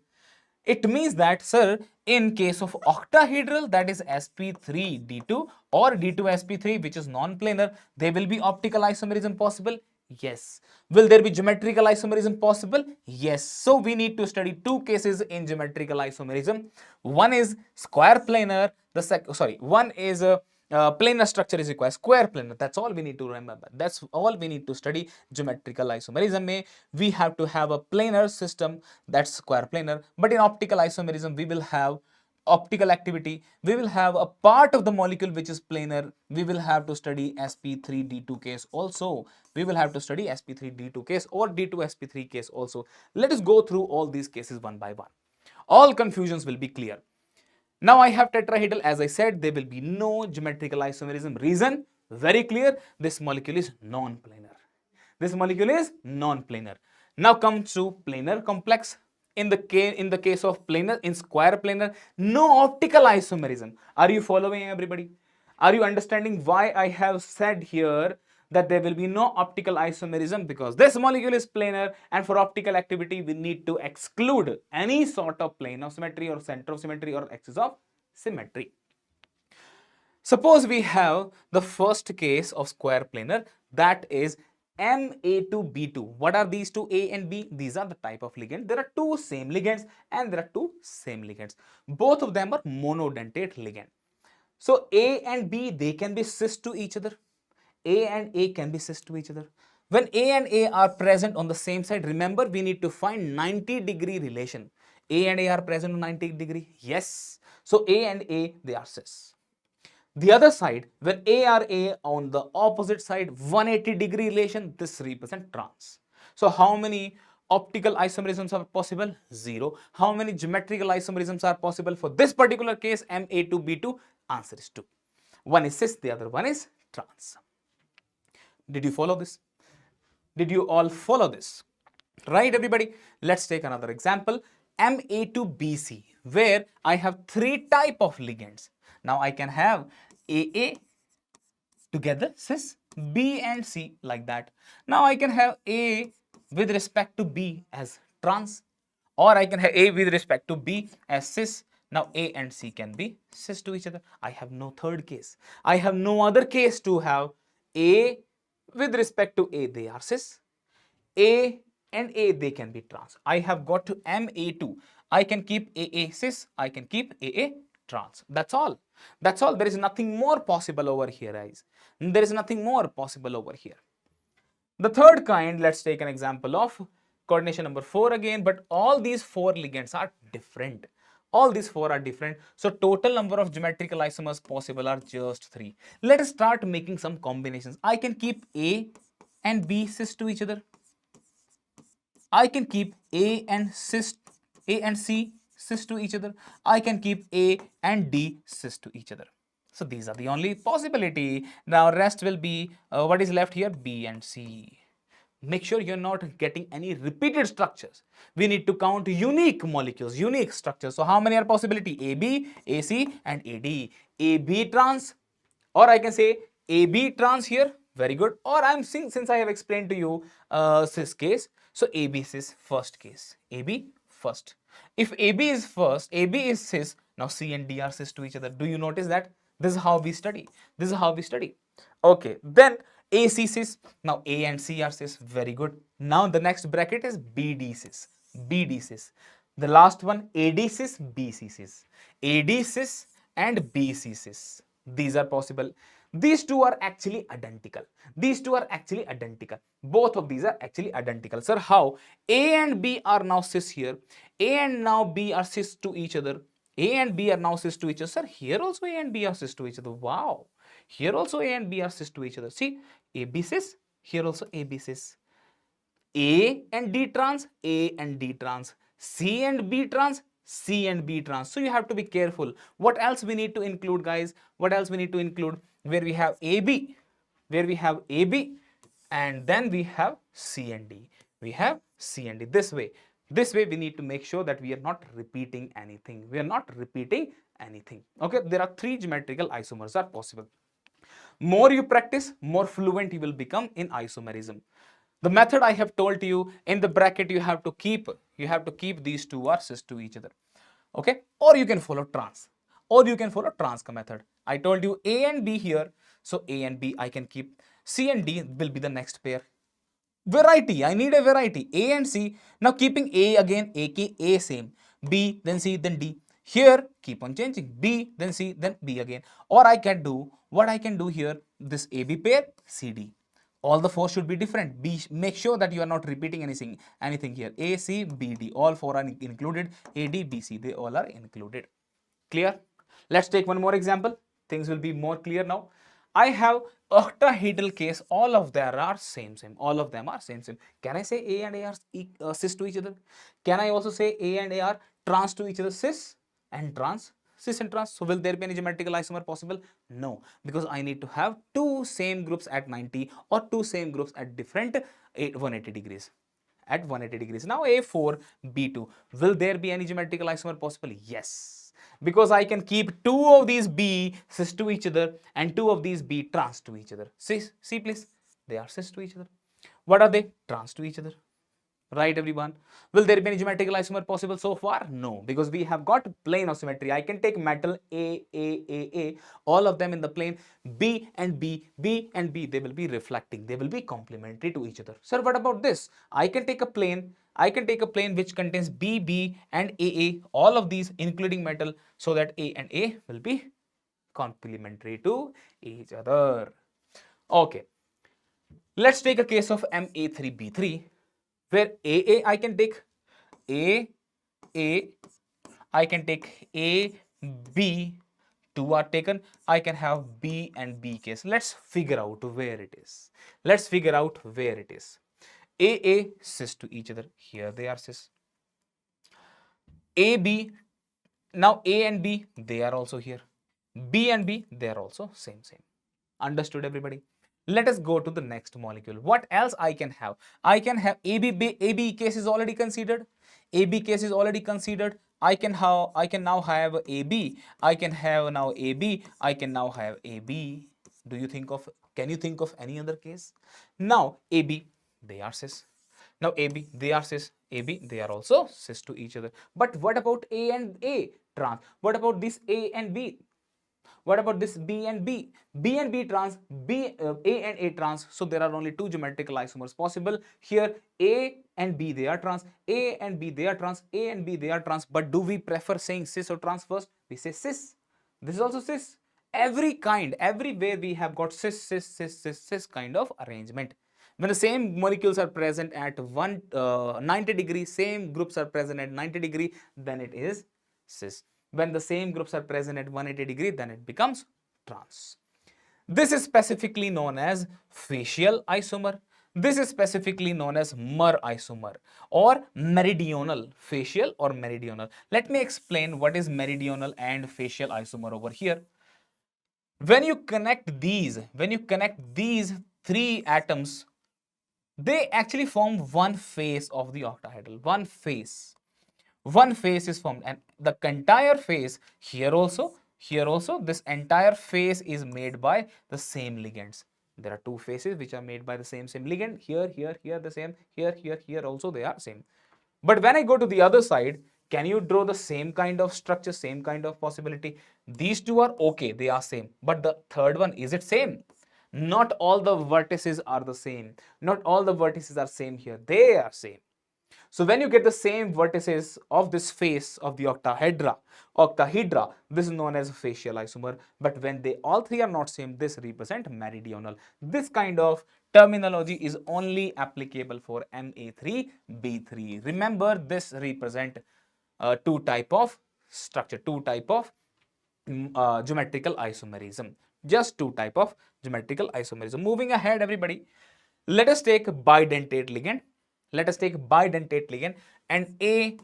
It means that, sir, in case of octahedral, that is sp3d2 or d2sp3, which is non-planar, there will be optical isomerism possible. Yes. Will there be geometrical isomerism possible? Yes. So we need to study two cases in geometrical isomerism. One is square planar. One is a planar structure is required, square planar. That's all we need to remember. That's all we need to study geometrical isomerism. We have to have a planar system, that's square planar. But in optical isomerism, we will have optical activity. We will have a part of the molecule which is planar. We will have to study sp3d2 case also. We will have to study sp3d2 case or d2sp3 case also. Let us go through all these cases one by one. All confusions will be clear. Now I have tetrahedral. As I said, there will be no geometrical isomerism. Reason? Very clear. This molecule is non-planar. This molecule is non-planar. Now comes to planar complex. In the case of planar, in square planar, no optical isomerism. Are you following, everybody? Are you understanding why I have said here that there will be no optical isomerism? Because this molecule is planar, and for optical activity we need to exclude any sort of plane of symmetry or center of symmetry or axis of symmetry. Suppose we have the first case of square planar, that is Ma2B2. What are these two, A and B? These are the type of ligand. There are two same ligands and there are two same ligands. Both of them are monodentate ligand. So A and B, they can be cis to each other. A and A can be cis to each other. When A and A are present on the same side, remember we need to find 90-degree relation. A and A are present on 90 degree. Yes. So A and A, they are cis. The other side, when A are A on the opposite side, 180-degree relation, this represents trans. So how many optical isomerisms are possible? 0. How many geometrical isomerisms are possible for this particular case, MA2B2? Answer is 2. One is cis, the other one is trans. Did you follow this? Did you all follow this? Right, everybody? Let's take another example, Ma2BC, where I have three type of ligands. Now I can have AA together, cis, B and C like that. Now I can have A with respect to B as trans, or I can have A with respect to B as cis. Now A and C can be cis to each other. I have no third case. I have no other case to have A with respect to A, they are cis. A and A, they can be trans. I have got to Ma2. I can keep AA cis, I can keep AA trans. That's all. That's all. There is nothing more possible over here, guys. There is nothing more possible over here. The third kind, let's take an example of coordination number 4 again, but all these 4 ligands are different. All these 4 are different. So total number of geometrical isomers possible are just 3. Let us start making some combinations. I can keep A and B cis to each other. I can keep A and C cis to each other. I can keep A and D cis to each other. So these are the only possibility. Now rest will be what is left here, B and C. Make sure you're not getting any repeated structures. We need to count unique molecules, unique structures. So how many are possibility? AB, AC and AD. AB trans, or I can say AB trans here. Very good. Or I'm saying, since I have explained to you cis case, so AB cis first case. AB first. If AB is first, AB is cis, now C and D are cis to each other. Do you notice that? This is how we study. This is how we study. Okay, then AC cis. Now A and C are cis. Very good. Now the next bracket is BD cis. BD cis. The last one AD cis, BC cis. AD cis and BC cis. These are possible. These two are actually identical. These two are actually identical. Both of these are actually identical. Sir, how? A and B are now cis here. A and now B are cis to each other. A and B are now cis to each other. Sir, here also A and B are cis to each other. Wow. Here also A and B are cis to each other. See, AB cis, here also AB cis. A and D trans, A and D trans. C and B trans, C and B trans. So you have to be careful. What else we need to include, guys? What else we need to include? Where we have AB, where we have AB, and then we have C and D. We have C and D this way. This way we need to make sure that we are not repeating anything. We are not repeating anything. Okay, there are 3 geometrical isomers are possible. More you practice, more fluent you will become in isomerism. The method I have told you, in the bracket you have to keep these two are cis to each other. Okay, or you can follow trans, or you can follow trans method. I told you A and B here, so A and B I can keep. C and D will be the next pair. Variety, I need a variety. A and C. Now keeping A again, A same. B, then C, then D. Here, keep on changing. B, then C, then B again. Or I can do, what I can do here, this AB pair, CD. All the 4 should be different. B, make sure that you are not repeating anything here. A, C, B, D. All 4 are included. A, D, B, C. They all are included. Clear? Let's take one more example. Things will be more clear now. I have octahedral case. All of them are same. All of them are same. Can I say A and A are cis to each other? Can I also say A and A are trans to each other? Cis and trans. Cis and trans. So will there be any geometrical isomer possible? No, because I need to have 2 same groups at 90 or 2 same groups at different 180 degrees. At 180 degrees. Now A4, B2. Will there be any geometrical isomer possible? Yes. Because I can keep 2 of these B cis to each other and 2 of these B trans to each other. See please, they are cis to each other. What are they? Trans to each other. Right, everyone? Will there be any geometrical isomer possible so far? No, because we have got plane of symmetry. I can take metal A, all of them in the plane B and B, B and B. They will be reflecting. They will be complementary to each other. Sir, what about this? I can take a plane which contains B, B and A, all of these including metal, so that A and A will be complementary to each other. Okay. Let's take a case of Ma3B3, where AA I can take A, I can take A, B, two are taken, I can have B and B case. Let's figure out where it is. Let's figure out where it is. AA cis to each other, here they are cis. AB, now A and B, they are also here. B and B, they are also same. Understood, everybody? Let us go to the next molecule. What else I can have? I can have AB case is already considered. AB case is already considered. I can now have AB. I can have now AB. I can now have AB. Can you think of any other case? Now AB, they are cis. Now AB, they are cis. AB, they are also cis to each other. But what about A and A trans? What about this A and B? What about this B and B? B and B trans, A and A trans. So there are only two geometrical isomers possible. Here A and B they are trans, A and B they are trans, A and B they are trans. But do we prefer saying cis or trans first? We say cis. This is also cis. Everywhere we have got cis kind of arrangement. When the same molecules are present at 90 degree, same groups are present at 90 degree, then it is cis. When the same groups are present at 180 degree, then it becomes trans. This is specifically known as facial isomer. This is specifically known as mer isomer or meridional, facial or meridional. Let me explain what is meridional and facial isomer over here. When you connect these three atoms, they actually form one face of the octahedral, one face is formed, and the entire face here also this entire face is made by the same ligands. There are two faces which are made by the same ligand. Here the same, here also they are same. But when I go to the other side, can you draw the same kind of structure, same kind of possibility? These two are okay, they are same, but the third one, is it same? Not all the vertices are the same. Not all the vertices are same here, they are same. So when you get the same vertices of this face of the octahedra, this is known as facial isomer. But when they all three are not same, this represent meridional. This kind of terminology is only applicable for Ma3B3. Remember, this represent two type of structure, two type of geometrical isomerism. Just two type of geometrical isomerism. Moving ahead, everybody, let us take bidentate ligand. Let us take bidentate ligand, and A,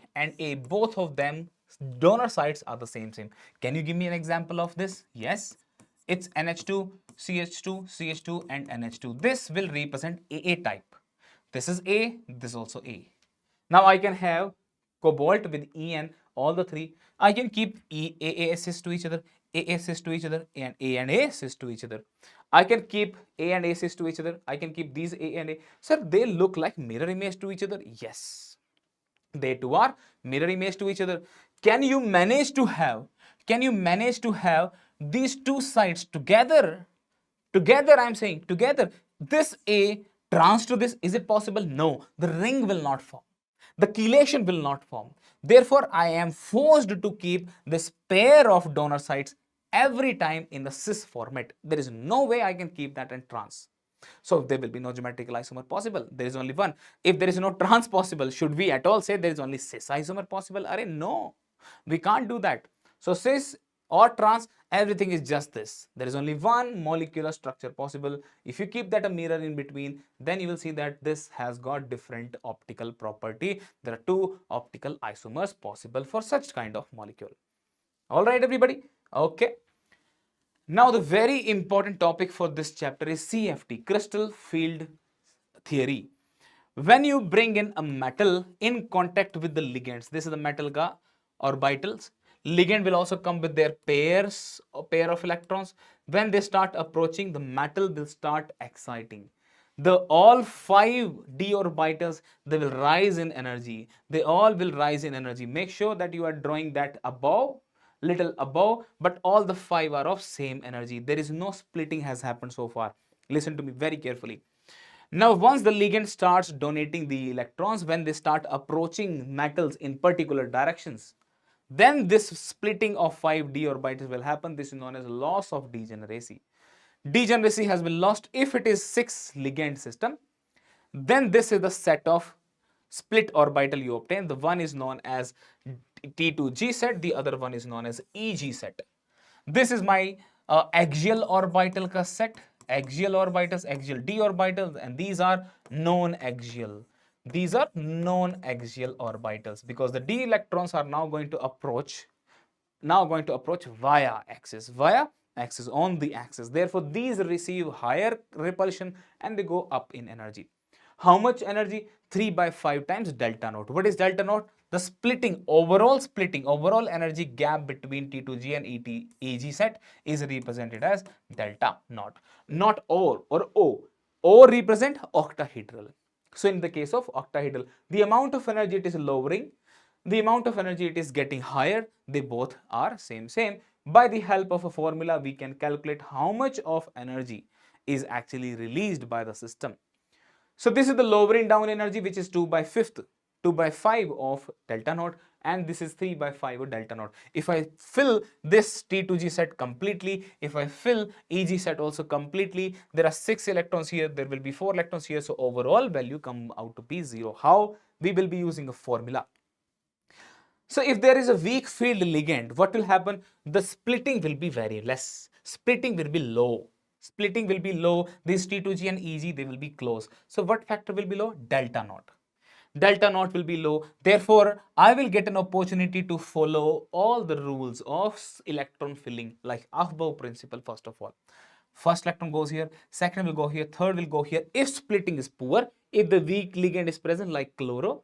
both of them donor sites are the same. Can you give me an example of this? Yes, it's NH2, CH2, CH2 and NH2. This will represent AA type. This is A, this is also A. Now I can have cobalt with En, all the three. I can keep AA cis to each other, AA cis to each other, and A cis to each other. I can keep A and A cis to each other. I can keep these A and A. Sir, they look like mirror image to each other. Yes, they too are mirror image to each other. Can you manage to have these two sides together? I'm saying together. This A trans to this, is it possible? No, the ring will not form. The chelation will not form. Therefore, I am forced to keep this pair of donor sites every time in the cis format. There is no way I can keep that in trans. So there will be no geometrical isomer possible. There is only one. If there is no trans possible, should we at all say there is only cis isomer possible? Array, no, we can't do that. So cis or trans, everything is just this. There is only one molecular structure possible. If you keep that a mirror in between, then you will see that this has got different optical property. There are two optical isomers possible for such kind of molecule. All right, everybody. Okay. Now the very important topic for this chapter is CFT, crystal field theory. When you bring in a metal in contact with the ligands, this is the metal ka orbitals. Ligand will also come with their pairs, or pair of electrons. When they start approaching, the metal will start exciting. The all 5d orbitals, they will rise in energy. They all will rise in energy. Make sure that you are drawing that above, little above, but all the 5 are of same energy. There is no splitting has happened so far. Listen to me very carefully. Now, once the ligand starts donating the electrons, when they start approaching metals in particular directions, then this splitting of 5d orbitals will happen. This is known as loss of degeneracy. Degeneracy has been lost. If it is 6 ligand system, then this is the set of split orbital you obtain. The one is known as T2G set, the other one is known as EG set. This is my axial orbital ka set, axial orbitals, axial d orbitals, and these are non-axial. These are non-axial orbitals because the d electrons are now going to approach via axis on the axis. Therefore, these receive higher repulsion and they go up in energy. How much energy? 3 by 5 times delta naught. What is delta naught? The overall energy gap between T2G and EG set is represented as delta naught. Not O or O. O represent octahedral. So in the case of octahedral, the amount of energy it is lowering, the amount of energy it is getting higher, they both are same. By the help of a formula, we can calculate how much of energy is actually released by the system. So this is the lowering down energy, which is 2 by 5 of delta naught, and this is 3 by 5 of delta naught. If I fill this T2G set completely, if I fill EG set also completely, there are 6 electrons here, there will be 4 electrons here, so overall value come out to be 0. How? We will be using a formula. So if there is a weak field ligand, what will happen? The splitting will be very less. Splitting will be low. Splitting will be low. This T2G and EG, they will be close. So what factor will be low? Delta naught. Delta naught will be low. Therefore, I will get an opportunity to follow all the rules of electron filling, like Aufbau principle first of all. First electron goes here, second will go here, third will go here. If splitting is poor, if the weak ligand is present like chloro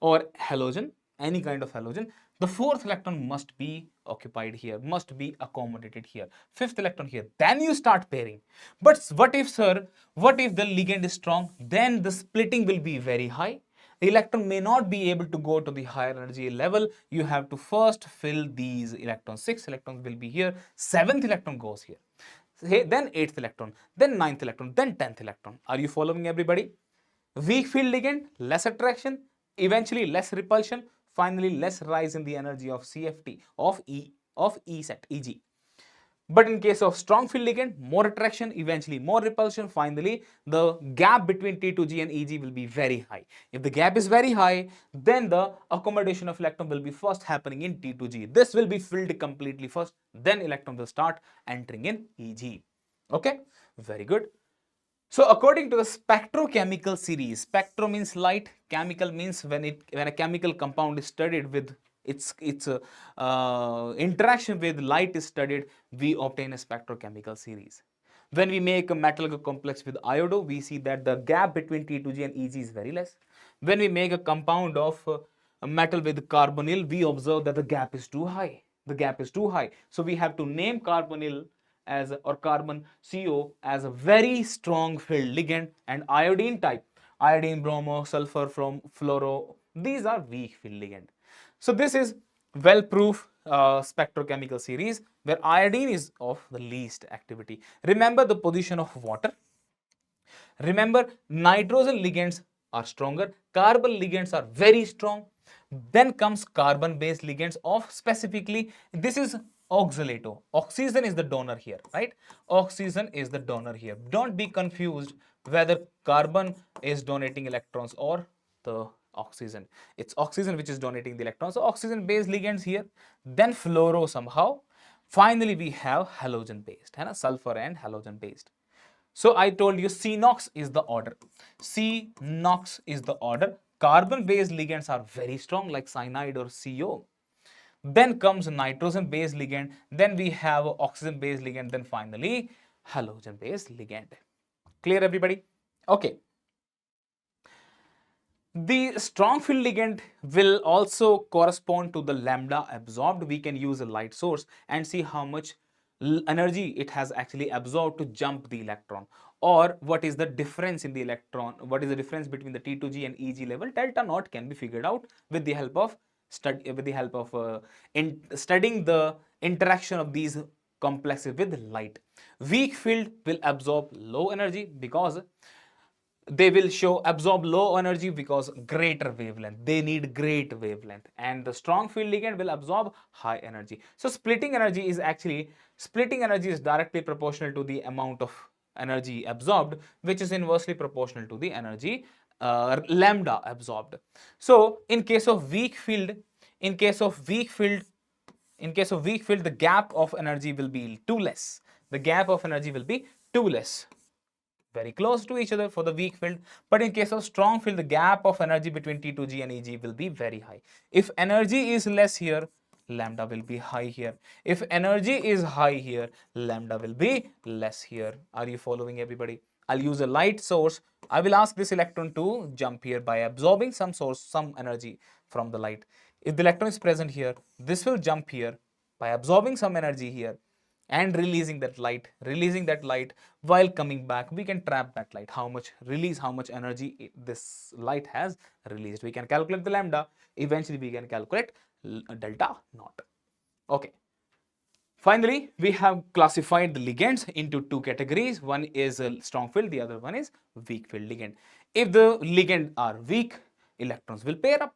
or halogen, any kind of halogen, the fourth electron must be occupied here, must be accommodated here, fifth electron here, then you start pairing. But what if, sir, what if the ligand is strong? Then the splitting will be very high. The electron may not be able to go to the higher energy level. You have to first fill these electrons. 6 electrons will be here, 7th electron goes here, then 8th electron, then 9th electron, then 10th electron. Are you following, everybody? Weak field ligand, less attraction, eventually less repulsion, finally less rise in the energy of CFT of E set, EG. But in case of strong field ligand, more attraction, eventually more repulsion, finally the gap between T2G and EG will be very high. If the gap is very high, then the accommodation of electron will be first happening in T2G. This will be filled completely first, then electron will start entering in EG. Okay, very good. So according to the spectrochemical series, spectro means light, chemical means when a chemical compound is studied with its interaction with light is studied, we obtain a spectrochemical series. When we make a metal complex with iodo, we see that the gap between T2G and EG is very less. When we make a compound of a metal with carbonyl, we observe that the gap is too high. The gap is too high. So we have to name carbonyl as or carbon CO as a very strong field ligand, and iodine type, iodine, bromo, sulfur, from fluoro, these are weak field ligand. So this is well proof spectrochemical series where iodine is of the least activity. Remember the position of water. Remember, nitrogen ligands are stronger, carbon ligands are very strong. Then comes carbon based ligands of specifically, this is oxalato. Oxygen is the donor here, right? Oxygen is the donor here. Don't be confused whether carbon is donating electrons or the oxygen. It's oxygen which is donating the electrons. So oxygen based ligands here, then fluoro somehow. Finally, we have halogen based, sulfur and halogen based. So I told you 𝐶NOx is the order. 𝐶NOx is the order. Carbon based ligands are very strong like cyanide or CO. Then comes nitrogen based ligand. Then we have oxygen based ligand. Then finally halogen based ligand. Clear, everybody? Okay. The strong field ligand will also correspond to the lambda absorbed. We can use a light source and see how much energy it has actually absorbed to jump the electron, or what is the difference in the electron, what is the difference between the T2G and EG level. Delta naught can be figured out with the help of studying the interaction of these complexes with light. Weak field will absorb low energy because they will show absorb low energy because greater wavelength. They need great wavelength, and the strong field ligand will absorb high energy. So splitting energy is directly proportional to the amount of energy absorbed, which is inversely proportional to the energy lambda absorbed. So in case of weak field, in case of weak field, the gap of energy will be too less. The gap of energy will be too less, very close to each other for the weak field. But in case of strong field, the gap of energy between T2G and EG will be very high. If energy is less here, lambda will be high here. If energy is high here, lambda will be less here. Are you following, everybody? I'll use a light source. I will ask this electron to jump here by absorbing some energy from the light. If the electron is present here, this will jump here by absorbing some energy here and releasing that light. While coming back, we can trap that light, how much energy this light has released. We can calculate the lambda. Eventually we can calculate delta naught. Okay, finally we have classified the ligands into two categories. One is a strong field, the other one is weak field ligand. If the ligand are weak, electrons will pair up.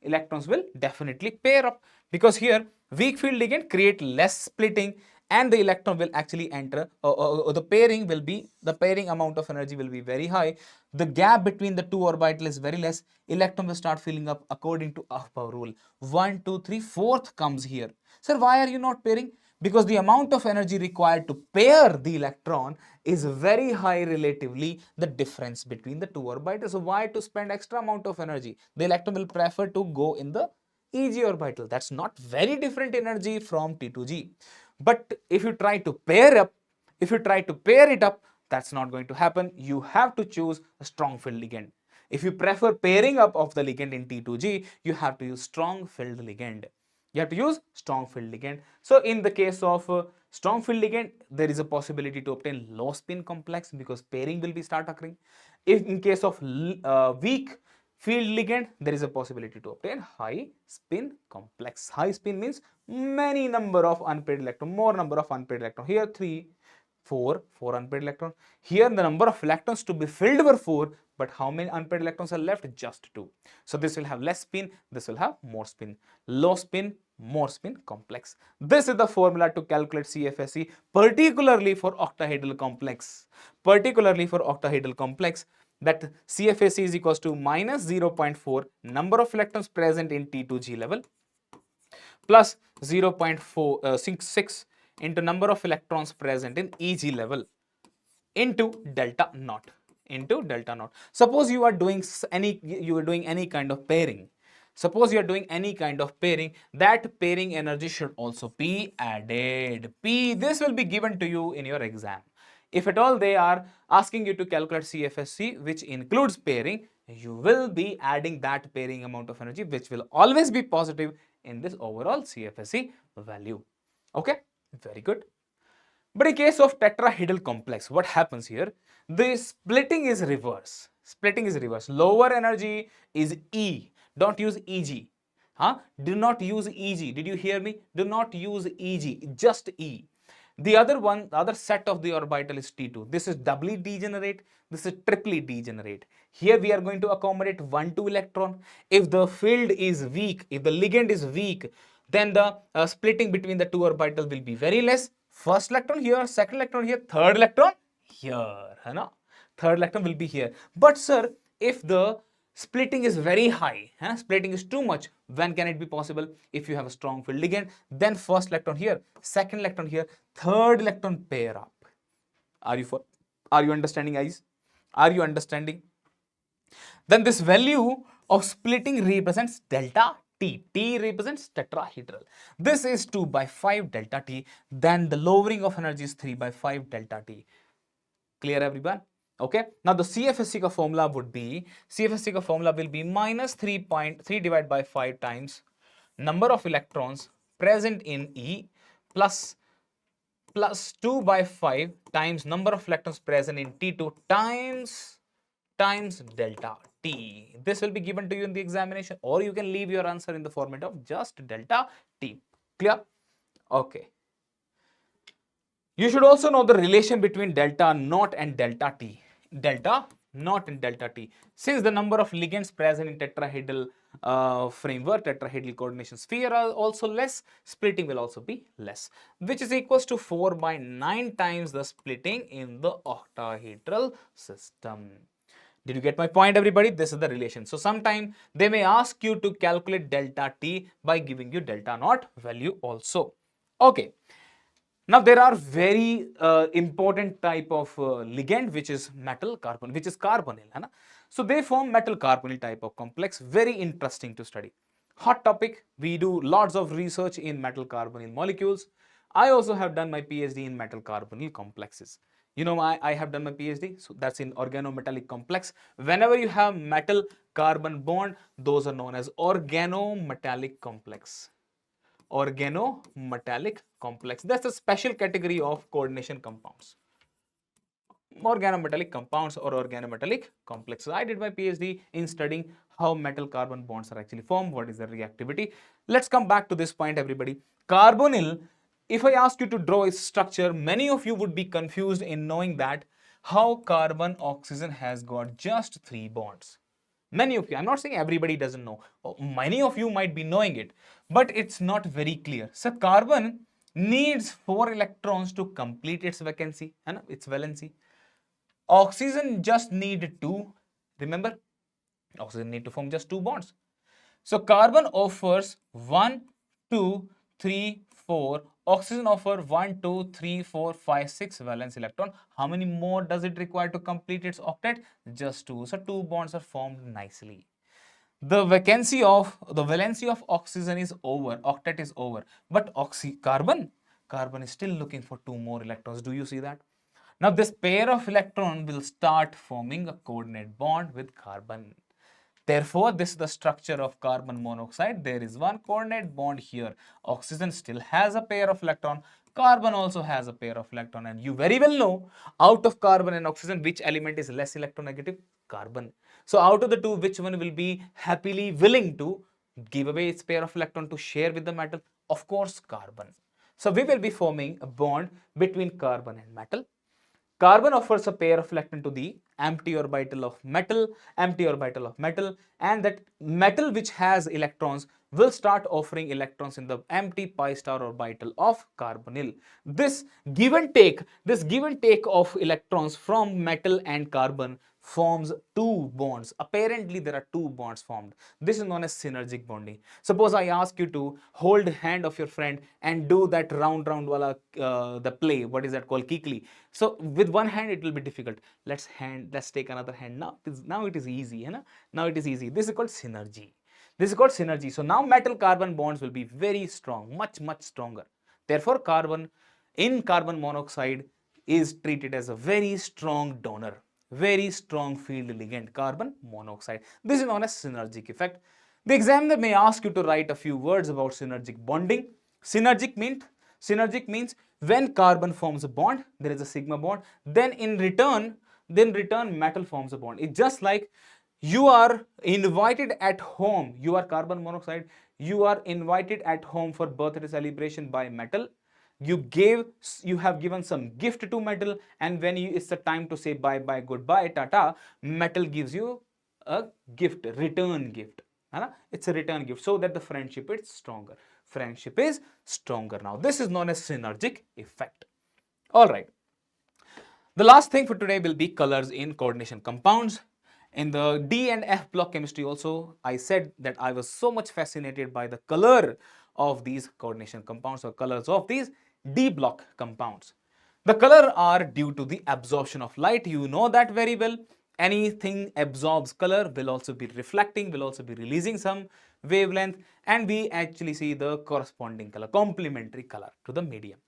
Electrons will definitely pair up, because here weak field ligand create less splitting, and the electron will actually enter, the pairing amount of energy will be very high. The gap between the two orbitals is very less. Electron will start filling up according to Aufbau rule. 1, 2, 3, fourth comes here. Sir, why are you not pairing? Because the amount of energy required to pair the electron is very high relatively, the difference between the two orbitals. So why to spend extra amount of energy? The electron will prefer to go in the EG orbital. That's not very different energy from T2G. But if you try to pair it up, that's not going to happen. You have to choose a strong field ligand. If you prefer pairing up of the ligand in T2G, you have to use strong field ligand. So in the case of strong field ligand, there is a possibility to obtain low spin complex because pairing will be start occurring. If in case of weak field ligand, there is a possibility to obtain high spin complex. High spin means many number of unpaired electron, more number of unpaired electron. Here 3, 4 unpaired electron. Here the number of electrons to be filled were 4, but how many unpaired electrons are left? Just 2. So this will have less spin, this will have more spin. Low spin, more spin complex. This is the formula to calculate CFSE, particularly for octahedral complex. That CFSE is equals to minus 0.4 number of electrons present in T2G level plus 0.466 into number of electrons present in EG level into delta naught. Suppose you are doing any kind of pairing. That pairing energy should also be added. This will be given to you in your exam. If at all they are asking you to calculate CFSE, which includes pairing, you will be adding that pairing amount of energy, which will always be positive in this overall CFSE value. Okay, very good. But in case of tetrahedral complex, what happens here? The splitting is reverse. Lower energy is E. Don't use EG. Do not use EG. Did you hear me? Do not use EG. Just E. The other set of the orbital is T2. This is doubly degenerate. This is triply degenerate. Here we are going to accommodate 1, 2 electron. If the field is weak, if the ligand is weak, then the splitting between the two orbitals will be very less. First electron here, second electron here, third electron here. Third electron will be here. But sir, if the splitting is very high, splitting is too much, when can it be possible? If you have a strong field ligand, then first electron here, second electron here, third electron pair up. Are you understanding, guys? Are you understanding? Then this value of splitting represents delta T. T represents tetrahedral. This is 2 by 5 delta T. Then the lowering of energy is 3 by 5 delta T. Clear, everyone? Okay. Now the CFSE formula will be minus 3.3 divided by 5 times number of electrons present in E plus 2 by 5 times number of electrons present in T2 times delta T. This will be given to you in the examination, or you can leave your answer in the format of just delta T. Clear? Okay. You should also know the relation between delta naught and delta T. Delta not in delta T. Since the number of ligands present in tetrahedral framework, tetrahedral coordination sphere are also less, splitting will also be less, which is equals to 4 by 9 times the splitting in the octahedral system. Did you get my point, everybody? This is the relation. So sometime they may ask you to calculate delta T by giving you delta naught value also. Okay. Now there are very important type of ligand which is metal carbon, which is carbonyl, है ना? So they form metal carbonyl type of complex. Very interesting to study. Hot topic. We do lots of research in metal carbonyl molecules. I also have done my PhD in metal carbonyl complexes. You know, I have done my PhD, so that's in organometallic complex. Whenever you have metal carbon bond, those are known as organometallic complex. Organometallic complex. That's a special category of coordination compounds. Organometallic compounds or organometallic complexes. I did my PhD in studying how metal carbon bonds are actually formed, what is the reactivity. Let's come back to this point, everybody. Carbonyl, if I ask you to draw its structure, many of you would be confused in knowing that how carbon oxygen has got just 3 bonds. Many of you, I'm not saying everybody doesn't know, many of you might be knowing it, but it's not very clear. So carbon needs 4 electrons to complete its vacancy, its valency. Oxygen just need 2. Remember, oxygen need to form just 2 bonds. So carbon offers 1, 2, 3, 4. Oxygen offers 1, 2, 3, 4, 5, 6 valence electron. How many more does it require to complete its octet? Just 2. So 2 bonds are formed nicely. The valency of oxygen is over, octet is over, but carbon is still looking for 2 more electrons. Do you see that? Now this pair of electron will start forming a coordinate bond with carbon. Therefore, this is the structure of carbon monoxide. There is one coordinate bond here. Oxygen still has a pair of electron. Carbon also has a pair of electron. And you very well know, out of carbon and oxygen, which element is less electronegative? Carbon. So out of the two, which one will be happily willing to give away its pair of electron to share with the metal? Of course, carbon. So we will be forming a bond between carbon and metal. Carbon offers a pair of electron to the empty orbital of metal, and that metal which has electrons will start offering electrons in the empty pi star orbital of carbonyl. This give and take of electrons from metal and carbon forms 2 bonds. Apparently there are 2 bonds formed. This is known as synergic bonding. Suppose I ask you to hold hand of your friend and do that round wala the play, what is that called, kikli. So with one hand it will be difficult. Let's take another hand. Now it is easy, है ना? Now it is easy. This is called synergy. So now metal carbon bonds will be very strong, much stronger. Therefore carbon monoxide is treated as a very strong donor, very strong field ligand, carbon monoxide. This is known as synergic effect. The examiner may ask you to write a few words about synergic bonding. Synergic means when carbon forms a bond, there is a sigma bond. Then in return, metal forms a bond. It's just like you are invited at home. You are carbon monoxide. You are invited at home for birthday celebration by metal. You have given some gift to metal, and when it's the time to say bye bye, goodbye, tata, metal gives you a gift, return gift. It's a return gift, so that the friendship is stronger. Now this is known as synergic effect. All right, the last thing for today will be colors in coordination compounds. In the D and F block chemistry also, I said that I was so much fascinated by the color of these coordination compounds, or colors of these D block compounds. The color are due to the absorption of light. You know that very well. Anything absorbs color will also be reflecting, will also be releasing some wavelength, and we actually see the corresponding color, complementary color to the medium.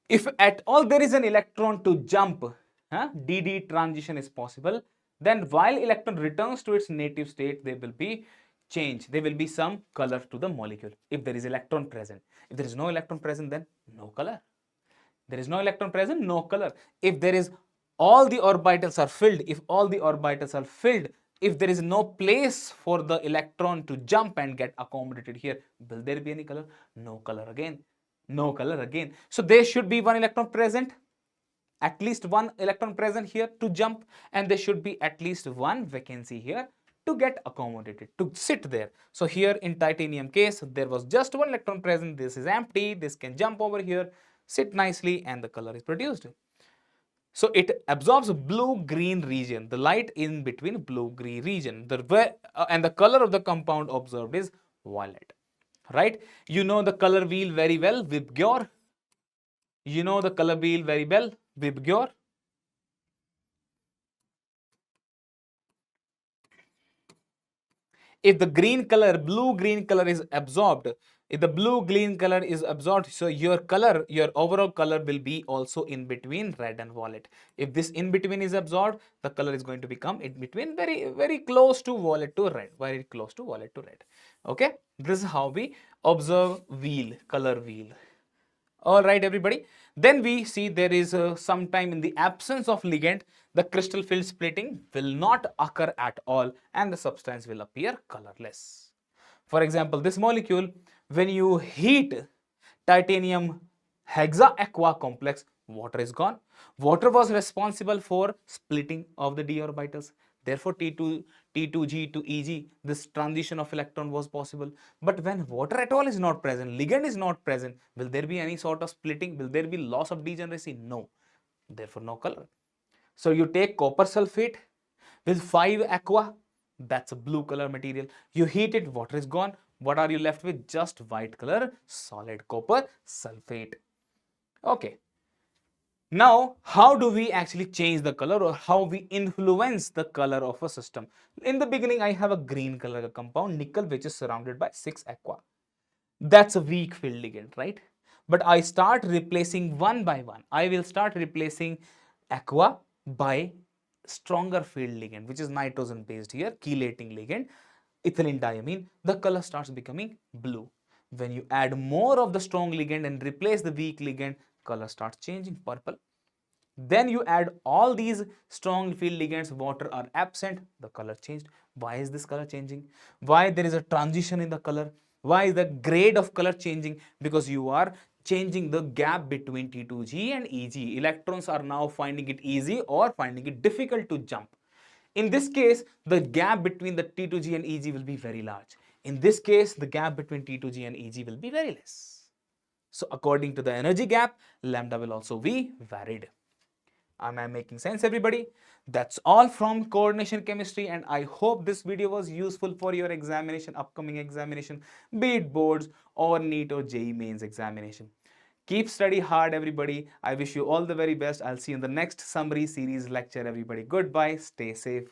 If at all there is an electron to jump, DD transition is possible, then while electron returns to its native state, there will be change. There will be some color to the molecule if there is electron present. If there is no electron present, then no color. There is no electron present, no color. If there is all the orbitals are filled, if there is no place for the electron to jump and get accommodated here, will there be any color? No color again. So there should be one electron present. at least one electron present here to jump, and there should be at least one vacancy here to get accommodated, to sit there. So here in titanium case, there was just one electron present. This is empty. This can jump over here, sit nicely, and the color is produced. So it absorbs blue-green region, the light in between blue-green region. And the color of the compound observed is violet, right? You know the color wheel very well, 𝐒𝐻𝐆𝐋𝐈𝐻𝐿. You know the color wheel very well, 𝐒𝐻𝐆𝐋𝐈𝐻𝐿. If the green color, blue-green color is absorbed, if the blue-green color is absorbed, so your color, your overall color will be also in between red and violet. If this in between is absorbed, the color is going to become in between very close to violet to red, very close to violet to red. Okay, this is how we observe wheel, color wheel. All right, everybody. Then we see there is sometime in the absence of ligand, the crystal field splitting will not occur at all and the substance will appear colorless. For example, this molecule, when you heat titanium hexa-aqua complex, water is gone. Water was responsible for splitting of the d orbitals. Therefore, T2G to Eg, this transition of electron was possible. But when water at all is not present, ligand is not present, will there be any sort of splitting? Will there be loss of degeneracy? No. Therefore, no color. So you take copper sulfate with 5-aqua, that's a blue color material. You heat it, water is gone. What are you left with? Just white color, solid copper sulfate. Okay. Now, how do we actually change the color, or how we influence the color of a system? In the beginning, I have a green color compound, nickel, which is surrounded by 6-aqua. That's a weak field ligand, right? But I start replacing one by one. I will start replacing aqua by stronger field ligand, which is nitrogen based here, chelating ligand, ethylene diamine. The color starts becoming blue. When you add more of the strong ligand and replace the weak ligand, color starts changing purple. Then you add all these strong field ligands, water are absent, the color changed. Why is this color changing? Why there is a transition in the color? Why is the grade of color changing? Because you are changing the gap between T2G and Eg. Electrons are now finding it easy or finding it difficult to jump. In this case, the gap between the T2G and Eg will be very large. In this case, the gap between T2G and Eg will be very less. So according to the energy gap, lambda will also be varied. Am I making sense, everybody? That's all from coordination chemistry, and I hope this video was useful for your examination, upcoming examination, be it boards or NEET or JEE mains examination. Keep study hard, everybody. I wish you all the very best. I'll see you in the next summary series lecture, everybody. Goodbye. Stay safe.